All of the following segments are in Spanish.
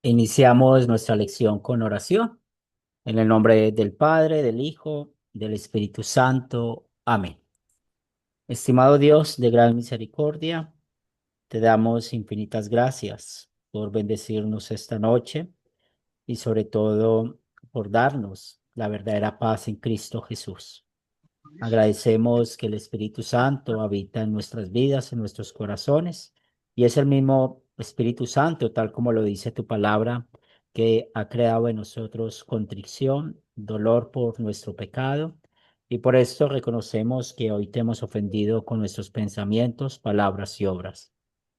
Iniciamos nuestra lección con oración. En el nombre del Padre, del Hijo, del Espíritu Santo. Amén. Estimado Dios de gran misericordia, te damos infinitas gracias por bendecirnos esta noche y sobre todo por darnos la verdadera paz en Cristo Jesús. Agradecemos que el Espíritu Santo habita en nuestras vidas, en nuestros corazones, y es el mismo Espíritu Santo, tal como lo dice tu palabra, que ha creado en nosotros contrición, dolor por nuestro pecado, y por esto reconocemos que hoy te hemos ofendido con nuestros pensamientos, palabras y obras.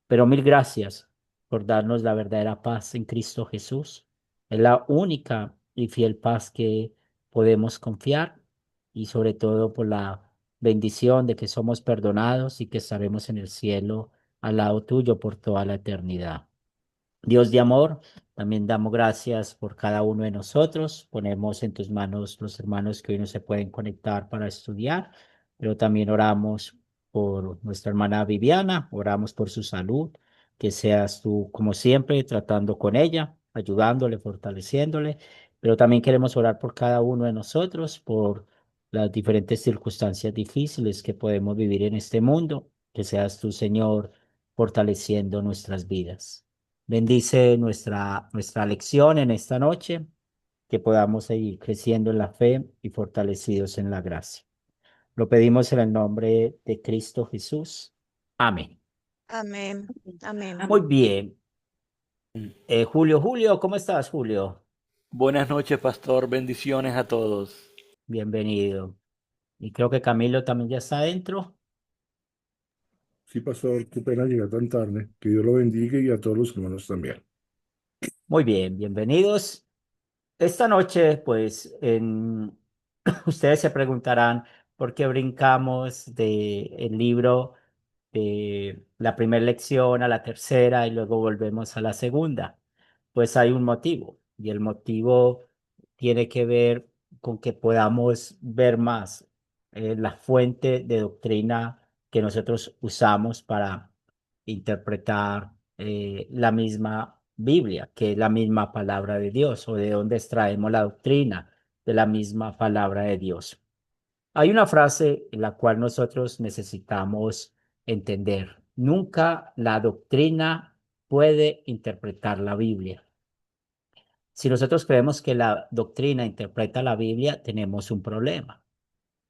Pero mil gracias por darnos la verdadera paz en Cristo Jesús. Es la única y fiel paz que podemos confiar y sobre todo por la bendición de que somos perdonados y que estaremos en el cielo al lado tuyo por toda la eternidad. Dios de amor, también damos gracias por cada uno de nosotros. Ponemos en tus manos los hermanos que hoy no se pueden conectar para estudiar, pero también oramos por nuestra hermana Viviana, oramos por su salud, que seas tú, como siempre, tratando con ella, ayudándole, fortaleciéndole, pero también queremos orar por cada uno de nosotros, por las diferentes circunstancias difíciles que podemos vivir en este mundo, que seas tú, Señor, fortaleciendo nuestras vidas. Bendice nuestra lección en esta noche, que podamos seguir creciendo en la fe y fortalecidos en la gracia. Lo pedimos en el nombre de Cristo Jesús. Amén. Amén, amén. Muy bien. Julio, ¿cómo estás, Julio? Buenas noches, pastor. Bendiciones a todos. Bienvenido. Y creo que Camilo también ya está adentro. Sí, pastor, qué pena llegar tan tarde. Que Dios lo bendiga y a todos los hermanos también. Muy bien, bienvenidos. Esta noche, ustedes se preguntarán por qué brincamos del libro de la primera lección a la tercera y luego volvemos a la segunda. Pues hay un motivo y el motivo tiene que ver con que podamos ver más la fuente de doctrina que nosotros usamos para interpretar la misma Biblia, que es la misma palabra de Dios, o de dónde extraemos la doctrina de la misma palabra de Dios. Hay una frase en la cual nosotros necesitamos entender. Nunca la doctrina puede interpretar la Biblia. Si nosotros creemos que la doctrina interpreta la Biblia, tenemos un problema,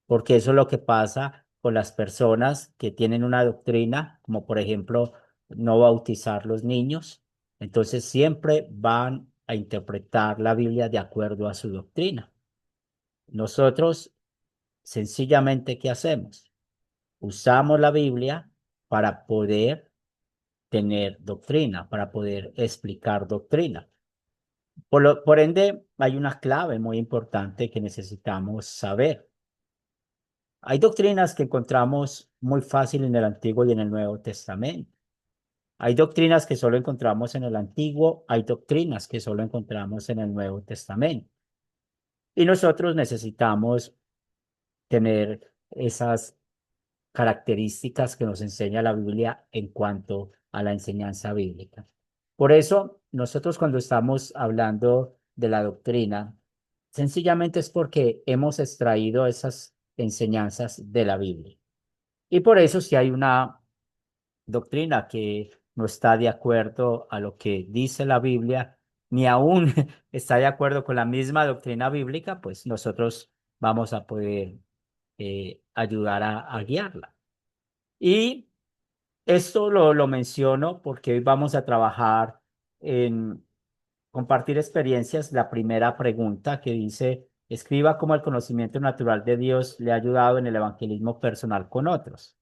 porque eso es lo que pasa con las personas que tienen una doctrina, como por ejemplo no bautizar los niños. Entonces siempre van a interpretar la Biblia de acuerdo a su doctrina. Nosotros sencillamente, ¿qué hacemos? Usamos la Biblia para poder tener doctrina, para poder explicar doctrina. Por ende, hay una clave muy importante que necesitamos saber. Hay doctrinas que encontramos muy fácil en el Antiguo y en el Nuevo Testamento. Hay doctrinas que solo encontramos en el Antiguo, hay doctrinas que solo encontramos en el Nuevo Testamento. Y nosotros necesitamos tener esas características que nos enseña la Biblia en cuanto a la enseñanza bíblica. Por eso, nosotros cuando estamos hablando de la doctrina, sencillamente es porque hemos extraído esas enseñanzas de la Biblia. Y por eso, si hay una doctrina que no está de acuerdo a lo que dice la Biblia, ni aún está de acuerdo con la misma doctrina bíblica, pues nosotros vamos a poder ayudar a guiarla. Y esto lo menciono porque hoy vamos a trabajar en compartir experiencias. La primera pregunta que dice, escriba cómo el conocimiento natural de Dios le ha ayudado en el evangelismo personal con otros.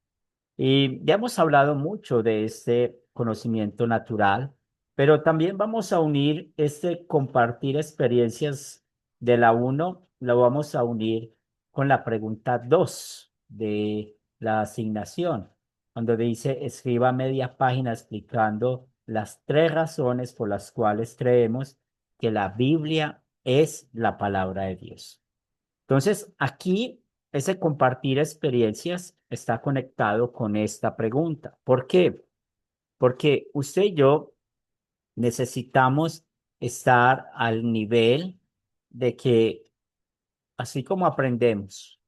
Y ya hemos hablado mucho de este conocimiento natural, pero también vamos a unir este compartir experiencias de la uno, lo vamos a unir con la pregunta 2 de la asignación, cuando dice escriba media página explicando las tres razones por las cuales creemos que la Biblia es la palabra de Dios. Entonces, aquí ese compartir experiencias está conectado con esta pregunta. ¿Por qué? Porque usted y yo necesitamos estar al nivel de que, así como aprendemos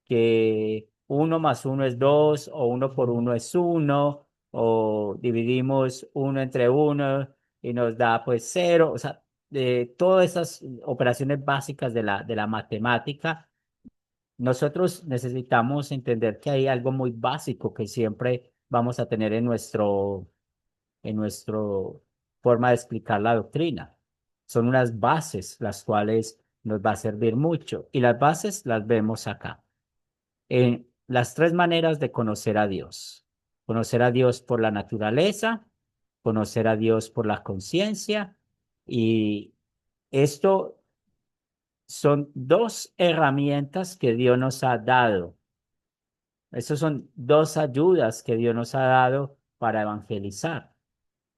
que uno más uno es dos, o uno por uno es uno, o dividimos uno entre uno y nos da pues cero, o sea, de todas esas operaciones básicas de la matemática, nosotros necesitamos entender que hay algo muy básico que siempre vamos a tener en nuestro forma de explicar la doctrina. Son unas bases las cuales nos va a servir mucho, y las bases las vemos acá en las tres maneras de conocer a Dios. Conocer a Dios por la naturaleza, conocer a Dios por la conciencia, y esto son dos herramientas que Dios nos ha dado. Estas son dos ayudas que Dios nos ha dado para evangelizar,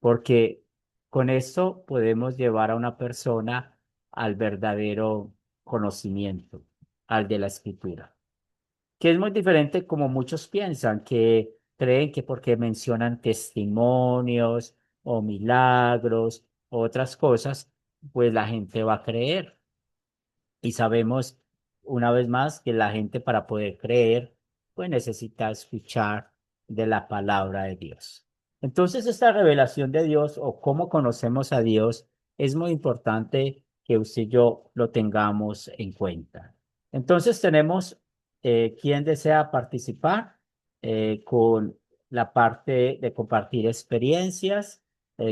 porque con esto podemos llevar a una persona al verdadero conocimiento, al de la Escritura, que es muy diferente como muchos piensan, que creen que porque mencionan testimonios o milagros o otras cosas, pues la gente va a creer. Y sabemos una vez más que la gente, para poder creer, pues necesita escuchar de la palabra de Dios. Entonces, esta revelación de Dios, o cómo conocemos a Dios, es muy importante que usted y yo lo tengamos en cuenta. Entonces tenemos, quien desea participar con la parte de compartir experiencias,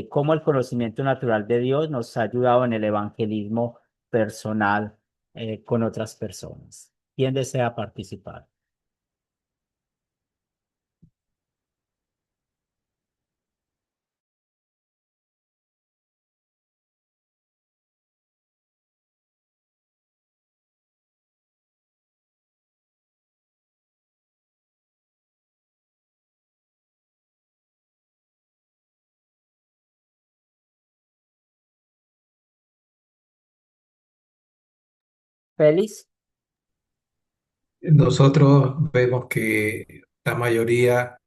cómo el conocimiento natural de Dios nos ha ayudado en el evangelismo personal con otras personas. ¿Quién desea participar? Félix. Nosotros vemos que la mayoría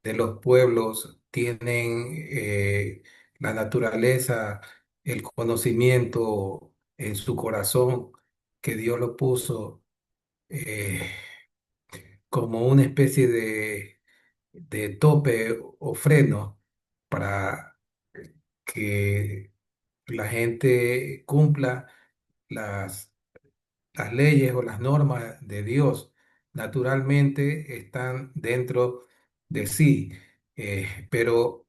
de los pueblos tienen la naturaleza, el conocimiento en su corazón, que Dios lo puso eh, como una especie de tope o freno para que la gente cumpla las las leyes o las normas de Dios naturalmente están dentro de sí, pero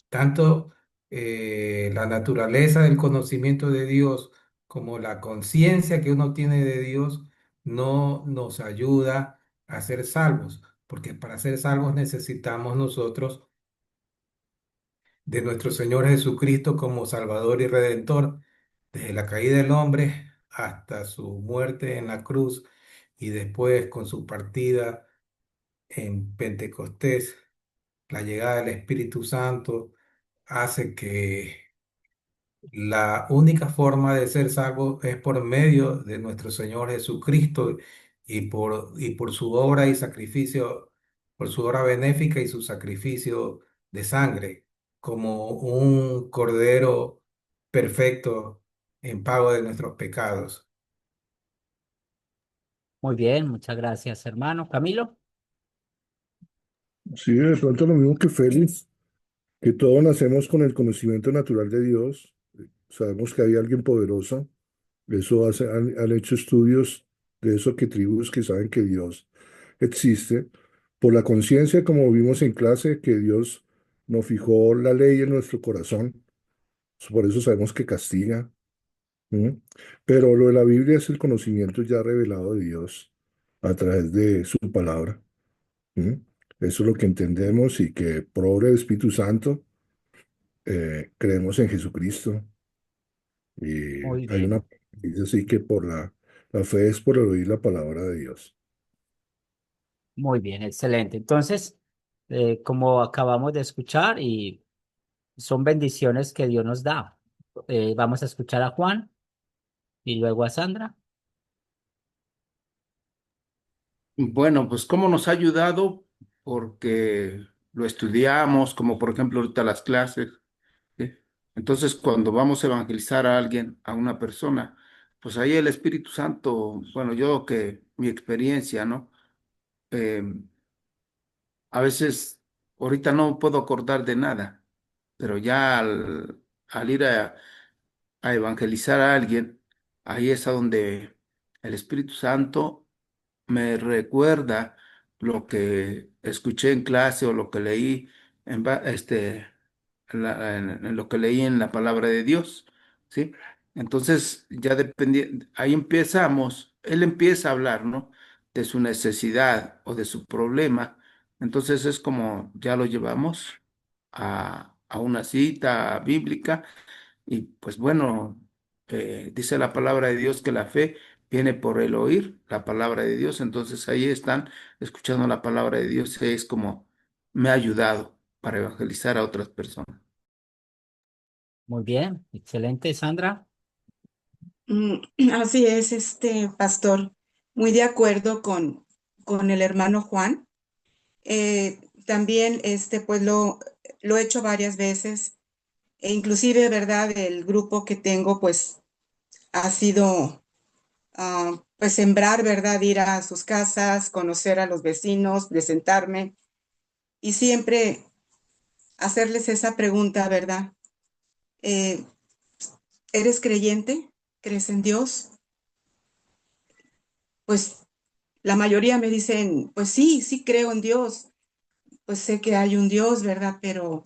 tanto la naturaleza del conocimiento de Dios como la conciencia que uno tiene de Dios no nos ayuda a ser salvos, porque para ser salvos necesitamos nosotros de nuestro Señor Jesucristo como Salvador y Redentor, desde la caída del hombre hasta su muerte en la cruz y después con su partida en Pentecostés, la llegada del Espíritu Santo hace que la única forma de ser salvo es por medio de nuestro Señor Jesucristo y por su obra y sacrificio, por su obra benéfica y su sacrificio de sangre, como un cordero perfecto en pago de nuestros pecados. Muy bien, muchas gracias, hermano. Camilo. Sí, de pronto lo mismo que Félix, que todos nacemos con el conocimiento natural de Dios. Sabemos que hay alguien poderoso. Eso han hecho estudios de eso, que tribus que saben que Dios existe. Por la conciencia, como vimos en clase, que Dios nos fijó la ley en nuestro corazón. Por eso sabemos que castiga. ¿M? Pero lo de la Biblia es el conocimiento ya revelado de Dios a través de su palabra. ¿M? Eso es lo que entendemos, y que por obra del Espíritu Santo creemos en Jesucristo. Y Muy hay bien, una, dice así, que por la fe es por el oír la palabra de Dios. muy bien, excelente. Entonces, como acabamos de escuchar, y son bendiciones que Dios nos da, vamos a escuchar a Juan y luego a Sandra. Bueno, pues cómo nos ha ayudado, porque lo estudiamos, como por ejemplo ahorita las clases, ¿sí? Entonces, cuando vamos a evangelizar a alguien, a una persona, pues ahí el Espíritu Santo, bueno, yo que mi experiencia, ¿no? Eh, a veces, ahorita no puedo acordar de nada, pero ya al ir a evangelizar a alguien, ahí es a donde el Espíritu Santo me recuerda lo que escuché en clase o lo que leí en lo que leí en la palabra de Dios, ¿sí? Entonces, ya dependía, ahí empezamos, él empieza a hablar, ¿no? De su necesidad o de su problema. Entonces es como ya lo llevamos a una cita bíblica y pues bueno, dice la palabra de Dios que la fe viene por el oír la palabra de Dios. Entonces ahí están escuchando la palabra de Dios. Es como me ha ayudado para evangelizar a otras personas. Muy bien, excelente, Sandra. Mm, Así es, pastor, muy de acuerdo con el hermano Juan. También, pues lo he hecho varias veces, e inclusive, ¿verdad? El grupo que tengo, pues, ha sido, pues, sembrar, ¿verdad? Ir a sus casas, conocer a los vecinos, presentarme y siempre hacerles esa pregunta, ¿verdad? Eh, ¿Eres creyente? ¿Crees en Dios? Pues la mayoría me dicen, pues sí, sí creo en Dios, pues sé que hay un Dios, ¿verdad? Pero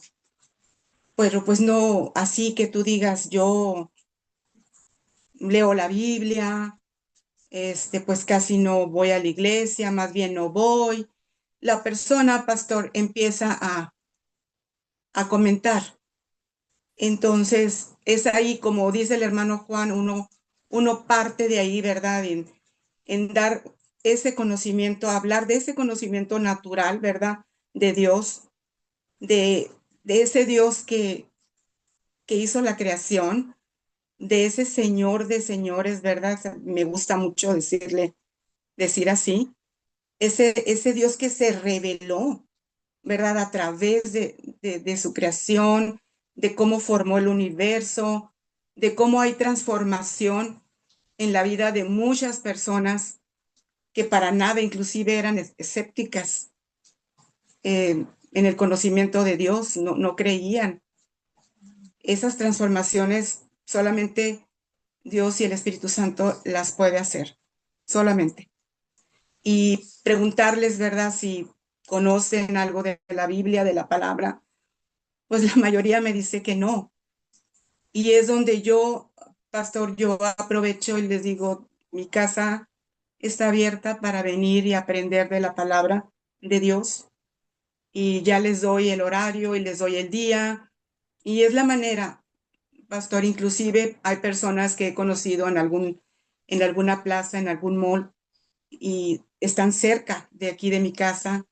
pues no así que tú digas, yo leo la Biblia, pues casi no voy a la iglesia, más bien no voy. La persona, pastor, empieza a comentar. Entonces, es ahí, como dice el hermano Juan, uno parte de ahí, ¿verdad? En dar ese conocimiento, hablar de ese conocimiento natural, ¿verdad? De Dios, de, de ese Dios que hizo la creación, de ese Señor de señores, ¿verdad? O sea, me gusta mucho decir así, ese Dios que se reveló, ¿verdad? A través de su creación, de cómo formó el universo, de cómo hay transformación en la vida de muchas personas que para nada inclusive eran escépticas en el conocimiento de Dios, no creían. Esas transformaciones solamente Dios y el Espíritu Santo las puede hacer, solamente. Y preguntarles, ¿verdad? Si conocen algo de la Biblia, de la palabra, pues la mayoría me dice que no. Y es donde yo, pastor, yo aprovecho y les digo, mi casa está abierta para venir y aprender de la palabra de Dios. Y ya les doy el horario y les doy el día. Y es la manera, pastor, inclusive hay personas que he conocido en alguna plaza, en algún mall, y están cerca de aquí de mi casa.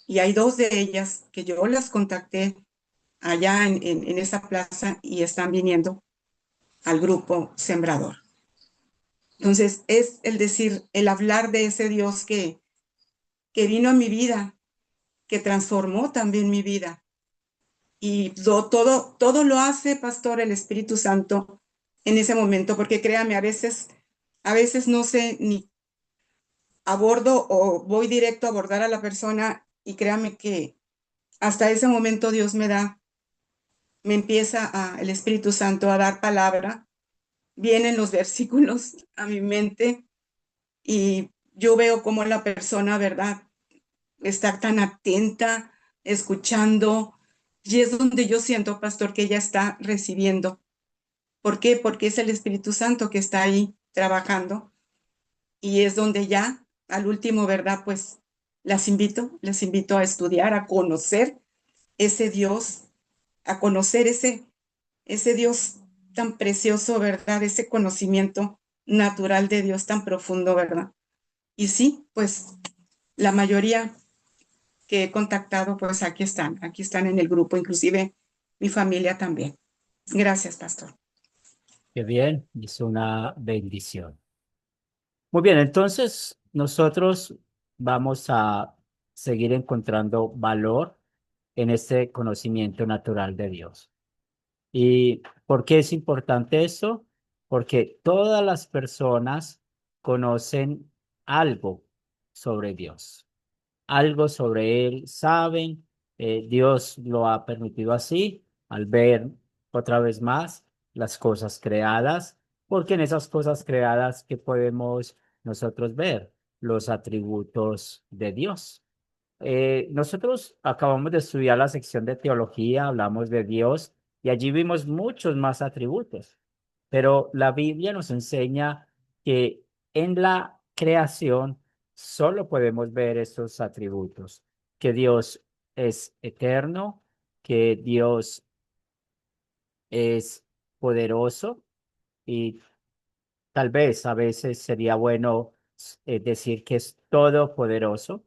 Y hay dos de ellas que yo las contacté allá en esa plaza y están viniendo al grupo Sembrador. Entonces, es el decir, el hablar de ese Dios que vino a mi vida, que transformó también mi vida. Y todo lo hace, pastor, el Espíritu Santo en ese momento, porque créame, a veces no sé ni abordo o voy directo a abordar a la persona y créame que hasta ese momento Dios me empieza el Espíritu Santo a dar palabra, vienen los versículos a mi mente y yo veo cómo la persona, ¿verdad? Está tan atenta, escuchando, y es donde yo siento, pastor, que ella está recibiendo. ¿Por qué? Porque es el Espíritu Santo que está ahí trabajando y es donde ya, al último, ¿verdad? Pues les invito a estudiar, a conocer ese Dios, a conocer ese Dios tan precioso, ¿verdad? Ese conocimiento natural de Dios tan profundo, ¿verdad? Y sí, pues la mayoría que he contactado, pues aquí están en el grupo, inclusive mi familia también. Gracias, pastor. Qué bien, es una bendición. Muy bien, entonces nosotros vamos a seguir encontrando valor en este conocimiento natural de Dios. ¿Y por qué es importante eso? Porque todas las personas conocen algo sobre Dios, algo sobre Él saben, Dios lo ha permitido así, al ver otra vez más las cosas creadas, porque en esas cosas creadas que podemos nosotros ver los atributos de Dios. Nosotros acabamos de estudiar la sección de teología, hablamos de Dios y allí vimos muchos más atributos, pero la Biblia nos enseña que en la creación solo podemos ver estos atributos, que Dios es eterno, que Dios es poderoso y tal vez a veces sería bueno decir que es todopoderoso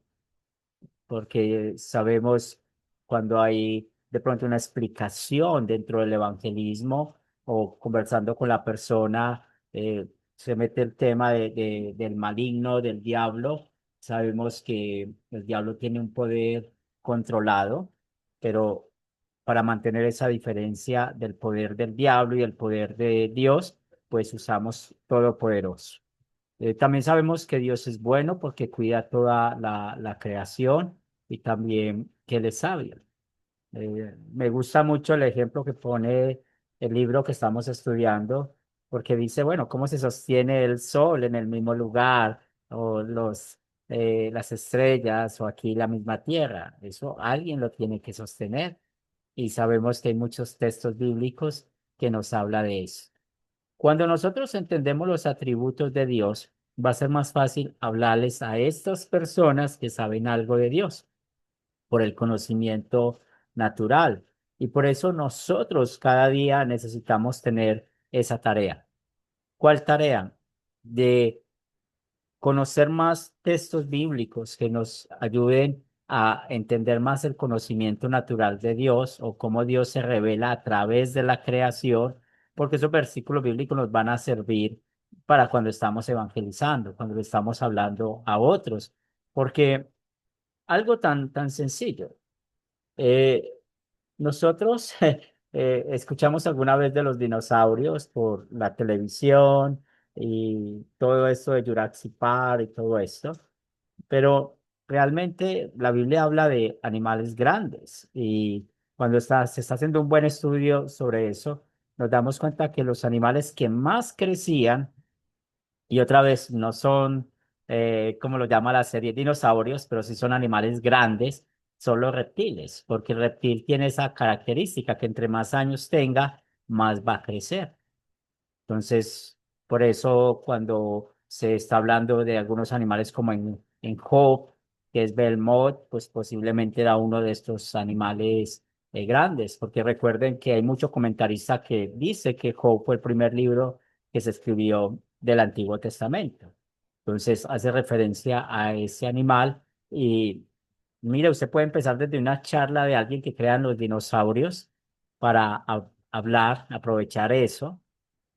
porque sabemos cuando hay de pronto una explicación dentro del evangelismo o conversando con la persona, se mete el tema del maligno, del diablo. Sabemos que el diablo tiene un poder controlado, pero para mantener esa diferencia del poder del diablo y el poder de Dios, pues usamos todopoderoso. También sabemos que Dios es bueno porque cuida toda la creación y también que Él es sabio. Me gusta mucho el ejemplo que pone el libro que estamos estudiando, porque dice, bueno, ¿cómo se sostiene el sol en el mismo lugar o las estrellas o aquí la misma tierra? Eso alguien lo tiene que sostener y sabemos que hay muchos textos bíblicos que nos habla de eso. Cuando nosotros entendemos los atributos de Dios, va a ser más fácil hablarles a estas personas que saben algo de Dios por el conocimiento natural. Y por eso nosotros cada día necesitamos tener esa tarea. ¿Cuál tarea? De conocer más textos bíblicos que nos ayuden a entender más el conocimiento natural de Dios o cómo Dios se revela a través de la creación, porque esos versículos bíblicos nos van a servir para cuando estamos evangelizando, cuando le estamos hablando a otros, porque algo tan sencillo. eh, Nosotros escuchamos alguna vez de los dinosaurios por la televisión y todo esto de Jurassic Park y todo esto, pero realmente la Biblia habla de animales grandes y cuando se está haciendo un buen estudio sobre eso, nos damos cuenta que los animales que más crecían y otra vez, no son, como lo llama la serie, dinosaurios, pero sí son animales grandes, son los reptiles, porque el reptil tiene esa característica que entre más años tenga, más va a crecer. Entonces, por eso cuando se está hablando de algunos animales como en Job, que es Belmont, pues posiblemente era uno de estos animales grandes, porque recuerden que hay mucho comentarista que dice que Job fue el primer libro que se escribió del Antiguo Testamento. Entonces hace referencia a ese animal y mire, usted puede empezar desde una charla de alguien que crea en los dinosaurios para hablar, aprovechar eso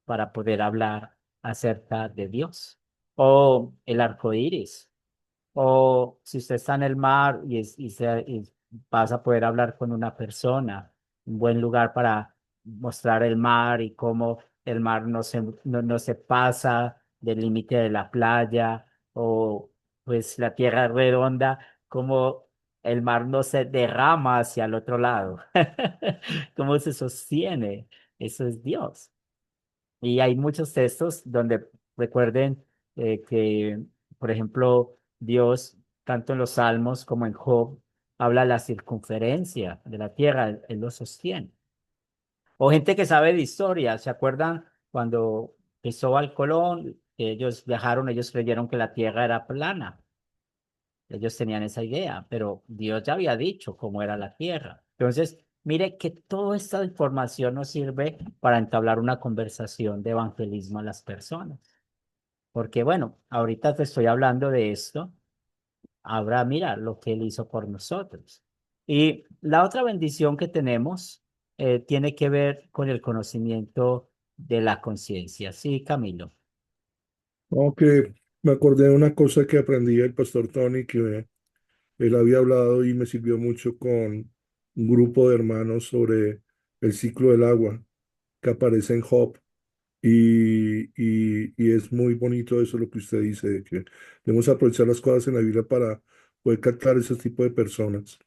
para poder hablar acerca de Dios. O el arco iris. O si usted está en el mar y vas a poder hablar con una persona, un buen lugar para mostrar el mar y cómo el mar no se pasa del límite de la playa, o pues la tierra es redonda, cómo el mar no se derrama hacia el otro lado, cómo se sostiene. Eso es Dios. Y hay muchos textos donde recuerden que, por ejemplo, Dios, tanto en los Salmos como en Job, habla de la circunferencia de la tierra, él lo sostiene. O gente que sabe de historia, ¿se acuerdan cuando Cristóbal Colón, ellos viajaron, ellos creyeron que la tierra era plana? Ellos tenían esa idea, pero Dios ya había dicho cómo era la tierra. Entonces, mire que toda esta información nos sirve para entablar una conversación de evangelismo a las personas. Porque bueno, ahorita te estoy hablando de esto, ahora mira lo que Él hizo por nosotros. Y la otra bendición que tenemos tiene que ver con el conocimiento de la conciencia. Sí, Camilo. Aunque me acordé de una cosa que aprendí del pastor Tony, que él había hablado y me sirvió mucho con un grupo de hermanos sobre el ciclo del agua. que aparece en Job. Y es muy bonito eso lo que usted dice, de que debemos aprovechar las cosas en la Biblia para poder captar ese tipo de personas.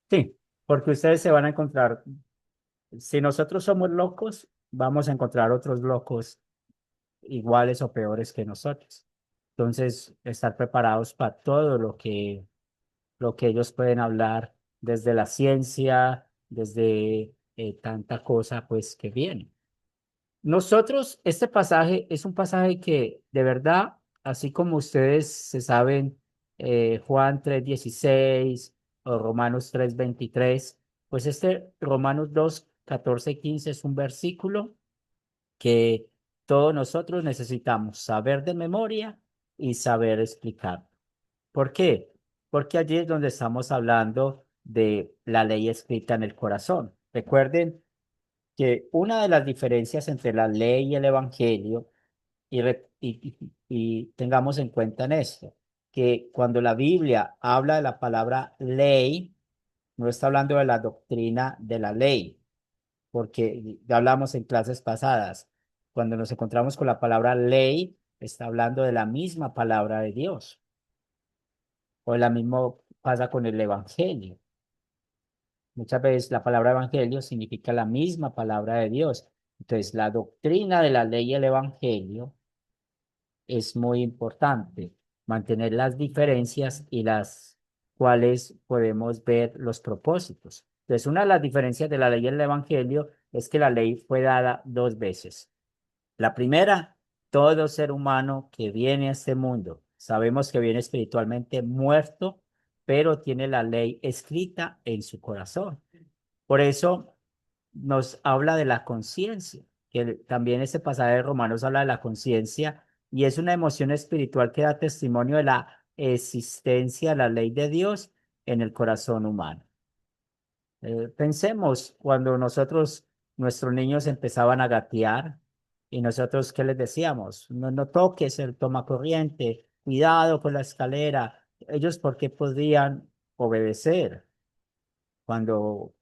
Sí, porque ustedes se van a encontrar, si nosotros somos locos, vamos a encontrar otros locos iguales o peores que nosotros. Entonces, estar preparados para todo lo que ellos pueden hablar desde la ciencia, desde tanta cosa pues que viene. Nosotros, este pasaje es un pasaje que de verdad, así como ustedes se saben, Juan 3:16 o Romanos 3:23, pues este Romanos 2:14 y 15 es un versículo que todos nosotros necesitamos saber de memoria y saber explicar. ¿Por qué? Porque allí es donde estamos hablando de la ley escrita en el corazón. Recuerden que una de las diferencias entre la ley y el evangelio, y tengamos en cuenta en esto, que cuando la Biblia habla de la palabra ley, no está hablando de la doctrina de la ley, porque ya hablamos en clases pasadas, cuando nos encontramos con la palabra ley, está hablando de la misma palabra de Dios, o la mismo pasa con el evangelio. Muchas veces la palabra evangelio significa la misma palabra de Dios. Entonces, la doctrina de la ley y el evangelio es muy importante, mantener las diferencias y las cuales podemos ver los propósitos. Entonces, una de las diferencias de la ley y el evangelio es que la ley fue dada dos veces. La primera, todo ser humano que viene a este mundo, sabemos que viene espiritualmente muerto, pero tiene la ley escrita en su corazón. Por eso nos habla de la conciencia, que también este pasaje de Romanos habla de la conciencia y es una emoción espiritual que da testimonio de la existencia de la ley de Dios en el corazón humano. Pensemos cuando nuestros niños empezaban a gatear y nosotros, ¿qué les decíamos? No, no toques el tomacorriente, cuidado con la escalera. Ellos, ¿por qué podían obedecer cuando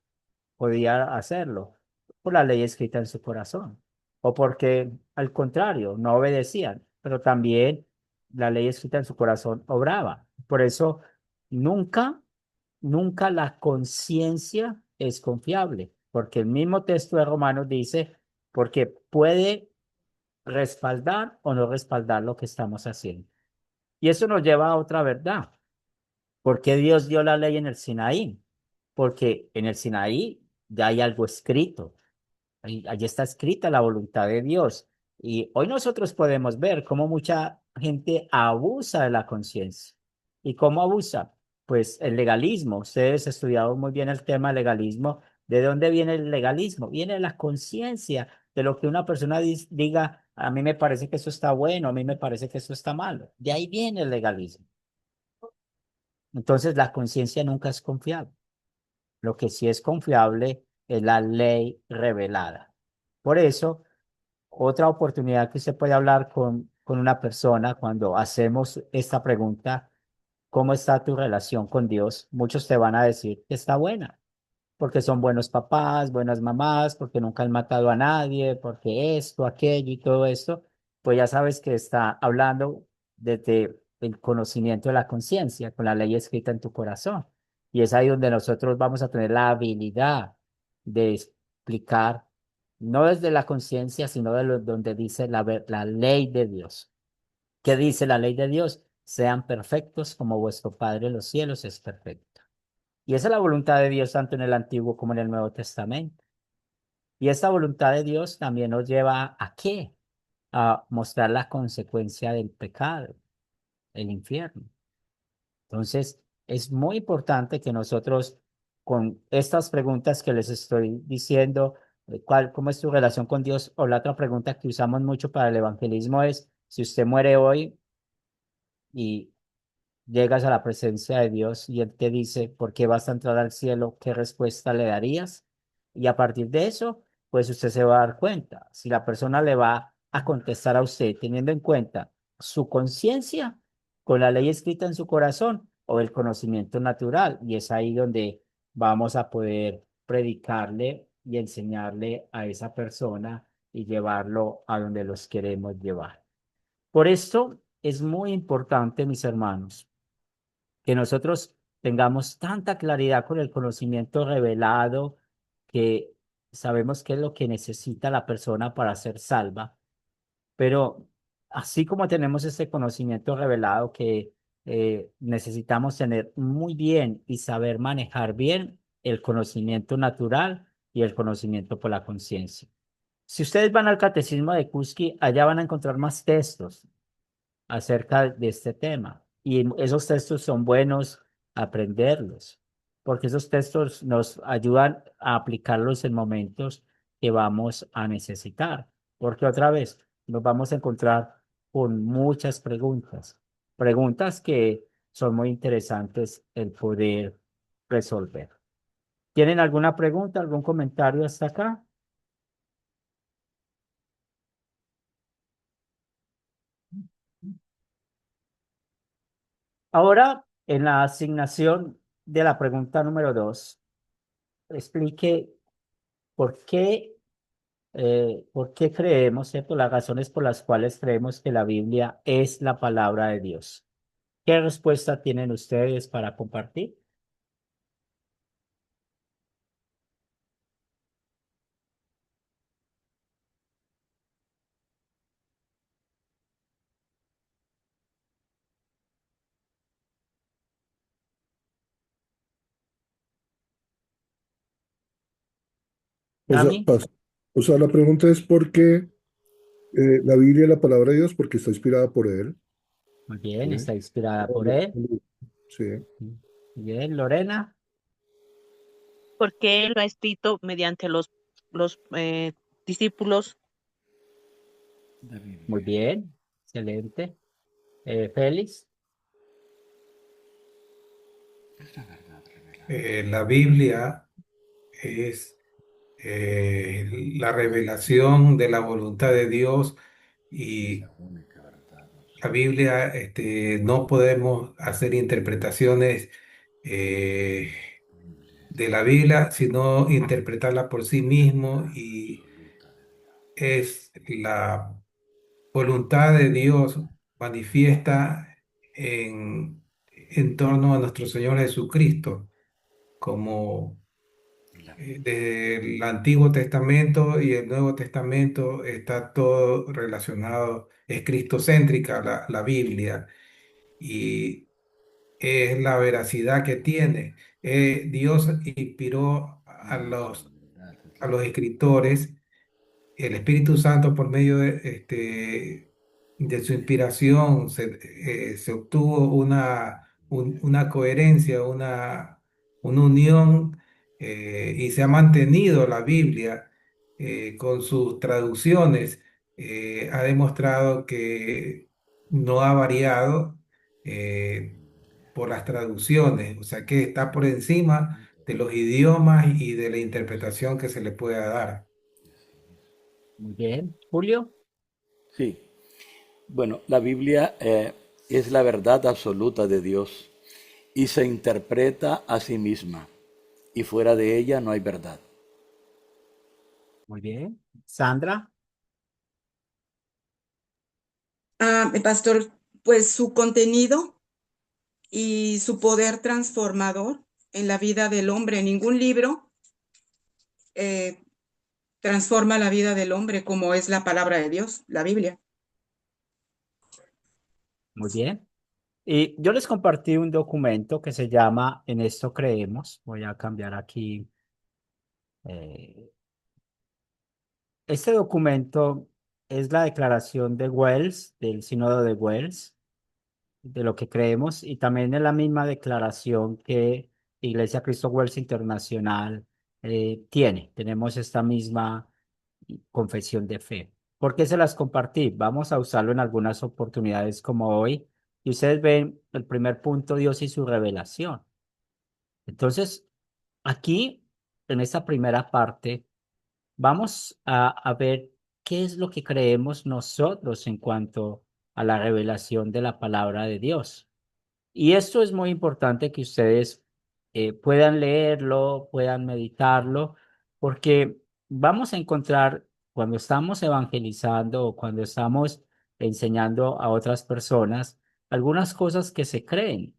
podía hacerlo? Por la ley escrita en su corazón. O porque, al contrario, no obedecían, pero también la ley escrita en su corazón obraba. Por eso, nunca nunca la conciencia es confiable, porque el mismo texto de Romanos dice, porque puede respaldar o no respaldar lo que estamos haciendo. Y eso nos lleva a otra verdad. ¿Por qué Dios dio la ley en el Sinaí? Porque en el Sinaí ya hay algo escrito. Allí está escrita la voluntad de Dios. Y hoy nosotros podemos ver cómo mucha gente abusa de la conciencia. ¿Y cómo abusa? Pues el legalismo. Ustedes estudiaron muy bien el tema del legalismo. ¿De dónde viene el legalismo? Viene de la conciencia, de lo que una persona diga, a mí me parece que eso está bueno, a mí me parece que eso está malo. De ahí viene el legalismo. Entonces la conciencia nunca es confiable. Lo que sí es confiable es la ley revelada. Por eso, otra oportunidad que usted puede hablar con una persona cuando hacemos esta pregunta, ¿cómo está tu relación con Dios? Muchos te van a decir que está buena, porque son buenos papás, buenas mamás, porque nunca han matado a nadie, porque esto, aquello y todo esto, pues ya sabes que está hablando desde el conocimiento de la conciencia, con la ley escrita en tu corazón. Y es ahí donde nosotros vamos a tener la habilidad de explicar, no desde la conciencia, sino donde dice la ley de Dios. ¿Qué dice la ley de Dios? Sean perfectos como vuestro Padre en los cielos es perfecto. Y esa es la voluntad de Dios tanto en el Antiguo como en el Nuevo Testamento. Y esta voluntad de Dios también nos lleva ¿a qué? A mostrar la consecuencia del pecado, el infierno. Entonces, es muy importante que nosotros, con estas preguntas que les estoy diciendo, ¿cómo es tu relación con Dios? O la otra pregunta que usamos mucho para el evangelismo es, si usted muere hoy y llegas a la presencia de Dios y Él te dice, ¿por qué vas a entrar al cielo? ¿Qué respuesta le darías? Y a partir de eso, pues usted se va a dar cuenta si la persona le va a contestar a usted teniendo en cuenta su conciencia con la ley escrita en su corazón o el conocimiento natural. Y es ahí donde vamos a poder predicarle y enseñarle a esa persona y llevarlo a donde los queremos llevar. Por esto es muy importante, mis hermanos, que nosotros tengamos tanta claridad con el conocimiento revelado que sabemos qué es lo que necesita la persona para ser salva, pero así como tenemos ese conocimiento revelado que necesitamos tener muy bien y saber manejar bien el conocimiento natural y el conocimiento por la conciencia. Si ustedes van al Catecismo de Kuski, allá van a encontrar más textos acerca de este tema. Y esos textos son buenos aprenderlos, porque esos textos nos ayudan a aplicarlos en momentos que vamos a necesitar. Porque otra vez nos vamos a encontrar con muchas preguntas, preguntas que son muy interesantes el poder resolver. ¿Tienen alguna pregunta, algún comentario hasta acá? Ahora, en la asignación de la pregunta número 2, explique por qué creemos, ¿cierto? Las razones por las cuales creemos que la Biblia es la palabra de Dios. ¿Qué respuesta tienen ustedes para compartir? O sea, Cami, la pregunta es ¿por qué la Biblia es la palabra de Dios? Porque está inspirada por Él. muy bien, ¿Sí? está inspirada por él. Sí. Muy bien, Lorena, Porque él lo ha escrito mediante los discípulos. muy bien, excelente. Félix, La Biblia es la revelación de la voluntad de Dios y la Biblia, no podemos hacer interpretaciones eh, de la Biblia, sino interpretarla por sí mismo y es la voluntad de Dios manifiesta en torno a nuestro Señor Jesucristo, como desde el Antiguo Testamento y el Nuevo Testamento está todo relacionado, es cristocéntrica la Biblia y es la veracidad que tiene. Dios inspiró a los escritores, el Espíritu Santo por medio de su inspiración se obtuvo una coherencia, una unión y se ha mantenido la Biblia con sus traducciones. Ha demostrado que no ha variado por las traducciones, o sea que está por encima de los idiomas y de la interpretación que se le pueda dar. muy bien. Julio, Sí, bueno, la Biblia es la verdad absoluta de Dios y se interpreta a sí misma y fuera de ella no hay verdad. muy bien. Sandra, Pastor, pues su contenido y su poder transformador en la vida del hombre. Ningún libro eh, transforma la vida del hombre como es la palabra de Dios, la Biblia. muy bien. Y yo les compartí un documento que se llama En esto creemos. Voy a cambiar aquí. eh, Este documento es la declaración de Wells, del Sínodo de Wells, de lo que creemos, y también es la misma declaración que Iglesia Cristo Wells Internacional tiene. Tenemos esta misma confesión de fe. ¿Por qué se las compartí? Vamos a usarlo en algunas oportunidades como hoy. Y ustedes ven el primer punto, Dios y su revelación. Entonces, aquí, en esta primera parte, vamos a ver qué es lo que creemos nosotros en cuanto a la revelación de la palabra de Dios. Y esto es muy importante que ustedes puedan leerlo, puedan meditarlo, porque vamos a encontrar cuando estamos evangelizando o cuando estamos enseñando a otras personas algunas cosas que se creen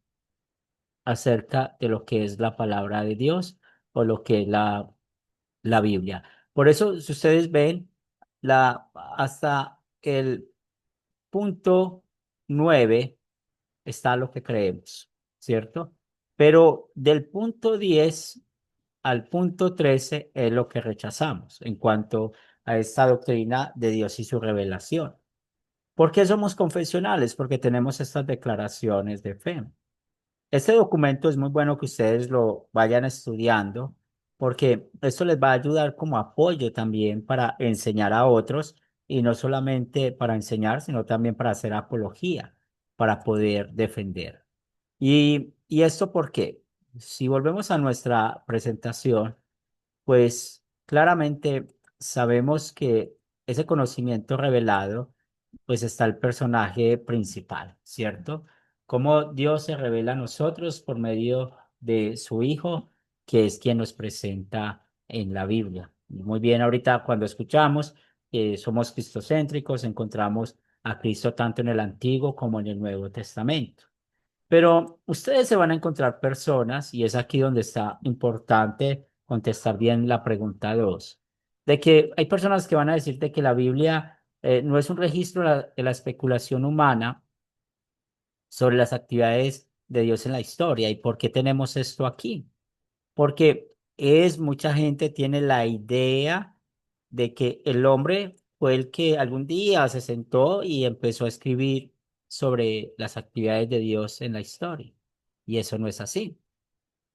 acerca de lo que es la palabra de Dios o lo que es la Biblia. Por eso, si ustedes ven, hasta el punto 9 está lo que creemos, ¿cierto? Pero del punto 10 al punto 13 es lo que rechazamos en cuanto a esta doctrina de Dios y su revelación. ¿Por qué somos confesionales? Porque tenemos estas declaraciones de fe. Este documento es muy bueno que ustedes lo vayan estudiando porque esto les va a ayudar como apoyo también para enseñar a otros y no solamente para enseñar, sino también para hacer apología, para poder defender. ¿Y esto por qué? Si volvemos a nuestra presentación, pues claramente sabemos que ese conocimiento revelado, pues está el personaje principal, ¿cierto? Cómo Dios se revela a nosotros por medio de su Hijo, que es quien nos presenta en la Biblia. Y muy bien, ahorita cuando escuchamos que somos cristocéntricos, encontramos a Cristo tanto en el Antiguo como en el Nuevo Testamento. Pero ustedes se van a encontrar personas, y es aquí donde está importante contestar bien la pregunta 2, de que hay personas que van a decirte que la Biblia no es un registro de la especulación humana sobre las actividades de Dios en la historia. ¿Y por qué tenemos esto aquí? Porque mucha gente tiene la idea de que el hombre fue el que algún día se sentó y empezó a escribir sobre las actividades de Dios en la historia. Y eso no es así.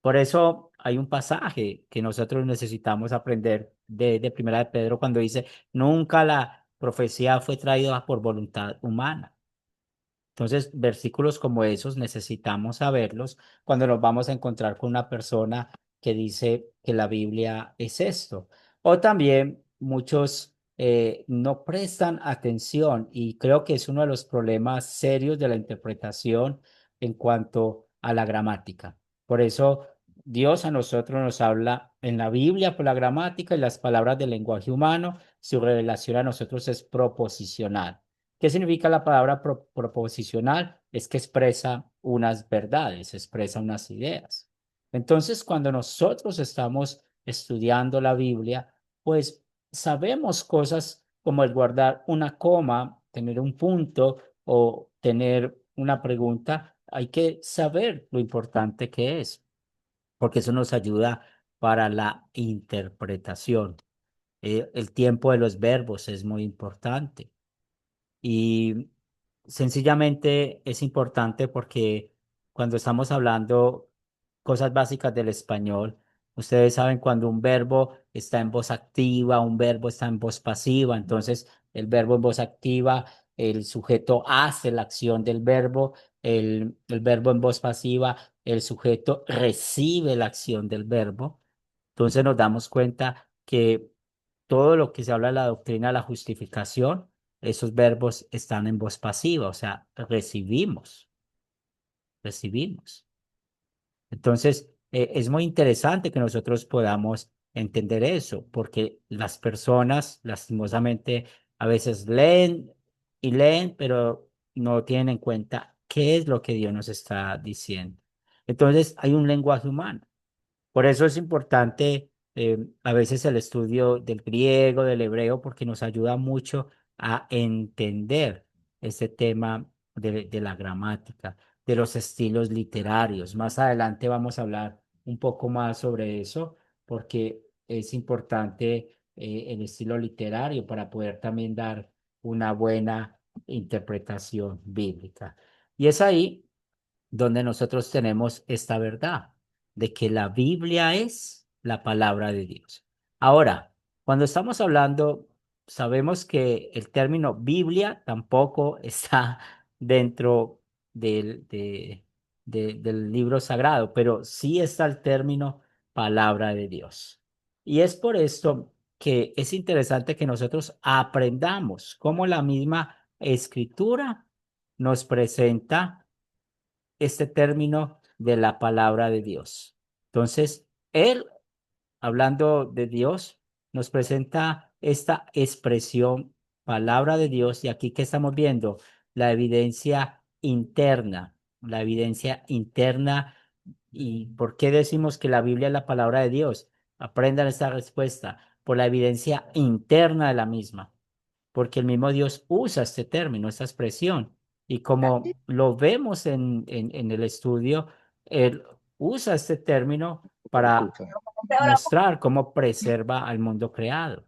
Por eso hay un pasaje que nosotros necesitamos aprender de Primera de Pedro cuando dice, nunca la profecía fue traída por voluntad humana. Entonces, versículos como esos necesitamos saberlos cuando nos vamos a encontrar con una persona que dice que la Biblia es esto. O también muchos no prestan atención y creo que es uno de los problemas serios de la interpretación en cuanto a la gramática. Por eso Dios a nosotros nos habla en la Biblia por la gramática y las palabras del lenguaje humano. Su revelación a nosotros es proposicional. ¿Qué significa la palabra proposicional? Es que expresa unas verdades, expresa unas ideas. Entonces, cuando nosotros estamos estudiando la Biblia, pues sabemos cosas como el guardar una coma, tener un punto o tener una pregunta. Hay que saber lo importante que es, porque eso nos ayuda para la interpretación. El tiempo de los verbos es muy importante. Y sencillamente es importante porque cuando estamos hablando cosas básicas del español, ustedes saben cuando un verbo está en voz activa, un verbo está en voz pasiva, entonces el verbo en voz activa, el sujeto hace la acción del verbo, el verbo en voz pasiva, el sujeto recibe la acción del verbo. Entonces nos damos cuenta que todo lo que se habla de la doctrina de la justificación, esos verbos están en voz pasiva, o sea, recibimos. Entonces, es muy interesante que nosotros podamos entender eso, porque las personas, lastimosamente, a veces leen y leen, pero no tienen en cuenta qué es lo que Dios nos está diciendo. Entonces, hay un lenguaje humano. Por eso es importante a veces el estudio del griego, del hebreo, porque nos ayuda mucho a entender este tema de la gramática, de los estilos literarios. Más adelante vamos a hablar un poco más sobre eso, porque es importante el estilo literario para poder también dar una buena interpretación bíblica. Y es ahí donde nosotros tenemos esta verdad de que la Biblia es la palabra de Dios. Ahora, cuando estamos hablando, sabemos que el término Biblia tampoco está dentro del libro sagrado, pero sí está el término palabra de Dios. Y es por esto que es interesante que nosotros aprendamos cómo la misma escritura nos presenta este término de la palabra de Dios. Entonces, él hablando de Dios, nos presenta esta expresión, palabra de Dios, y aquí que estamos viendo la evidencia interna, la evidencia interna. ¿Y por qué decimos que la Biblia es la palabra de Dios? Aprendan esta respuesta, por la evidencia interna de la misma, porque el mismo Dios usa este término, esta expresión, y como lo vemos en el estudio, Él usa este término para mostrar cómo preserva al mundo creado.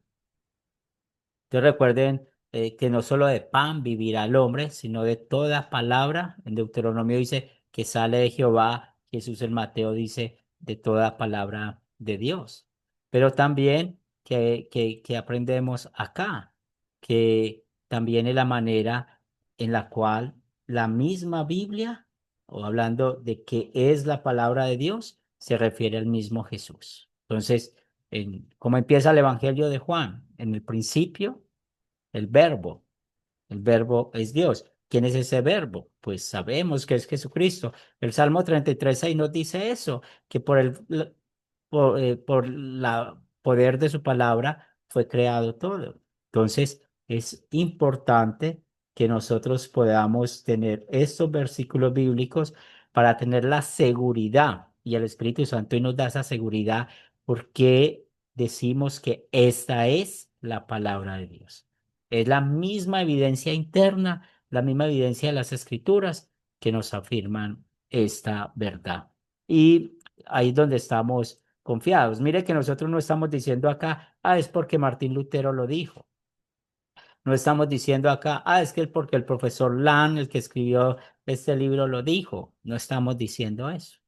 Entonces recuerden que no solo de pan vivirá el hombre, sino de toda palabra. En Deuteronomio dice que sale de Jehová. Jesús en Mateo dice de toda palabra de Dios. Pero también que aprendemos acá, que también es la manera en la cual la misma Biblia, o hablando de que es la palabra de Dios, se refiere al mismo Jesús. Entonces, ¿cómo empieza el Evangelio de Juan? En el principio, el verbo. El verbo es Dios. ¿Quién es ese verbo? Pues sabemos que es Jesucristo. El Salmo 33:6 nos dice eso, que por la poder de su palabra fue creado todo. Entonces, es importante que nosotros podamos tener estos versículos bíblicos para tener la seguridad, y el Espíritu Santo hoy nos da esa seguridad porque decimos que esta es la palabra de Dios. Es la misma evidencia interna, la misma evidencia de las Escrituras que nos afirman esta verdad. Y ahí es donde estamos confiados. Mire que nosotros no estamos diciendo acá, es porque Martín Lutero lo dijo. No estamos diciendo acá, es que porque el profesor Lang, el que escribió este libro, lo dijo. No estamos diciendo eso.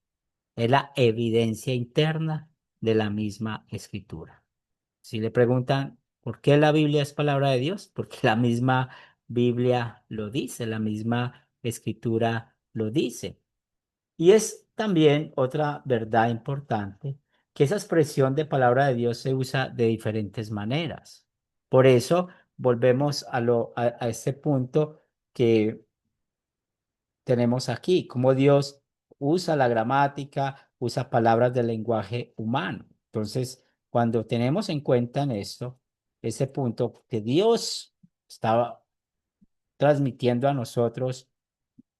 Es la evidencia interna de la misma escritura. Si le preguntan por qué la Biblia es palabra de Dios, porque la misma Biblia lo dice, la misma escritura lo dice. Y es también otra verdad importante que esa expresión de palabra de Dios se usa de diferentes maneras. Por eso volvemos a este punto que tenemos aquí, cómo Dios usa la gramática, usa palabras del lenguaje humano. Entonces, cuando tenemos en cuenta en esto, ese punto que Dios estaba transmitiendo a nosotros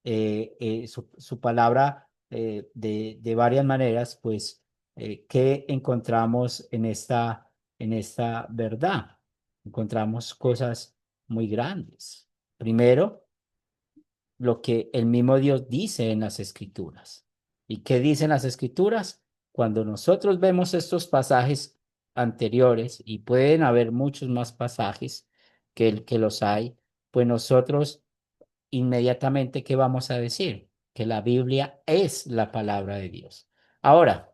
su palabra de varias maneras, pues, ¿qué encontramos en esta verdad? Encontramos cosas muy grandes. Primero, lo que el mismo Dios dice en las Escrituras. ¿Y qué dicen las Escrituras? Cuando nosotros vemos estos pasajes anteriores, y pueden haber muchos más pasajes que los hay, pues nosotros inmediatamente, ¿qué vamos a decir? Que la Biblia es la palabra de Dios. Ahora,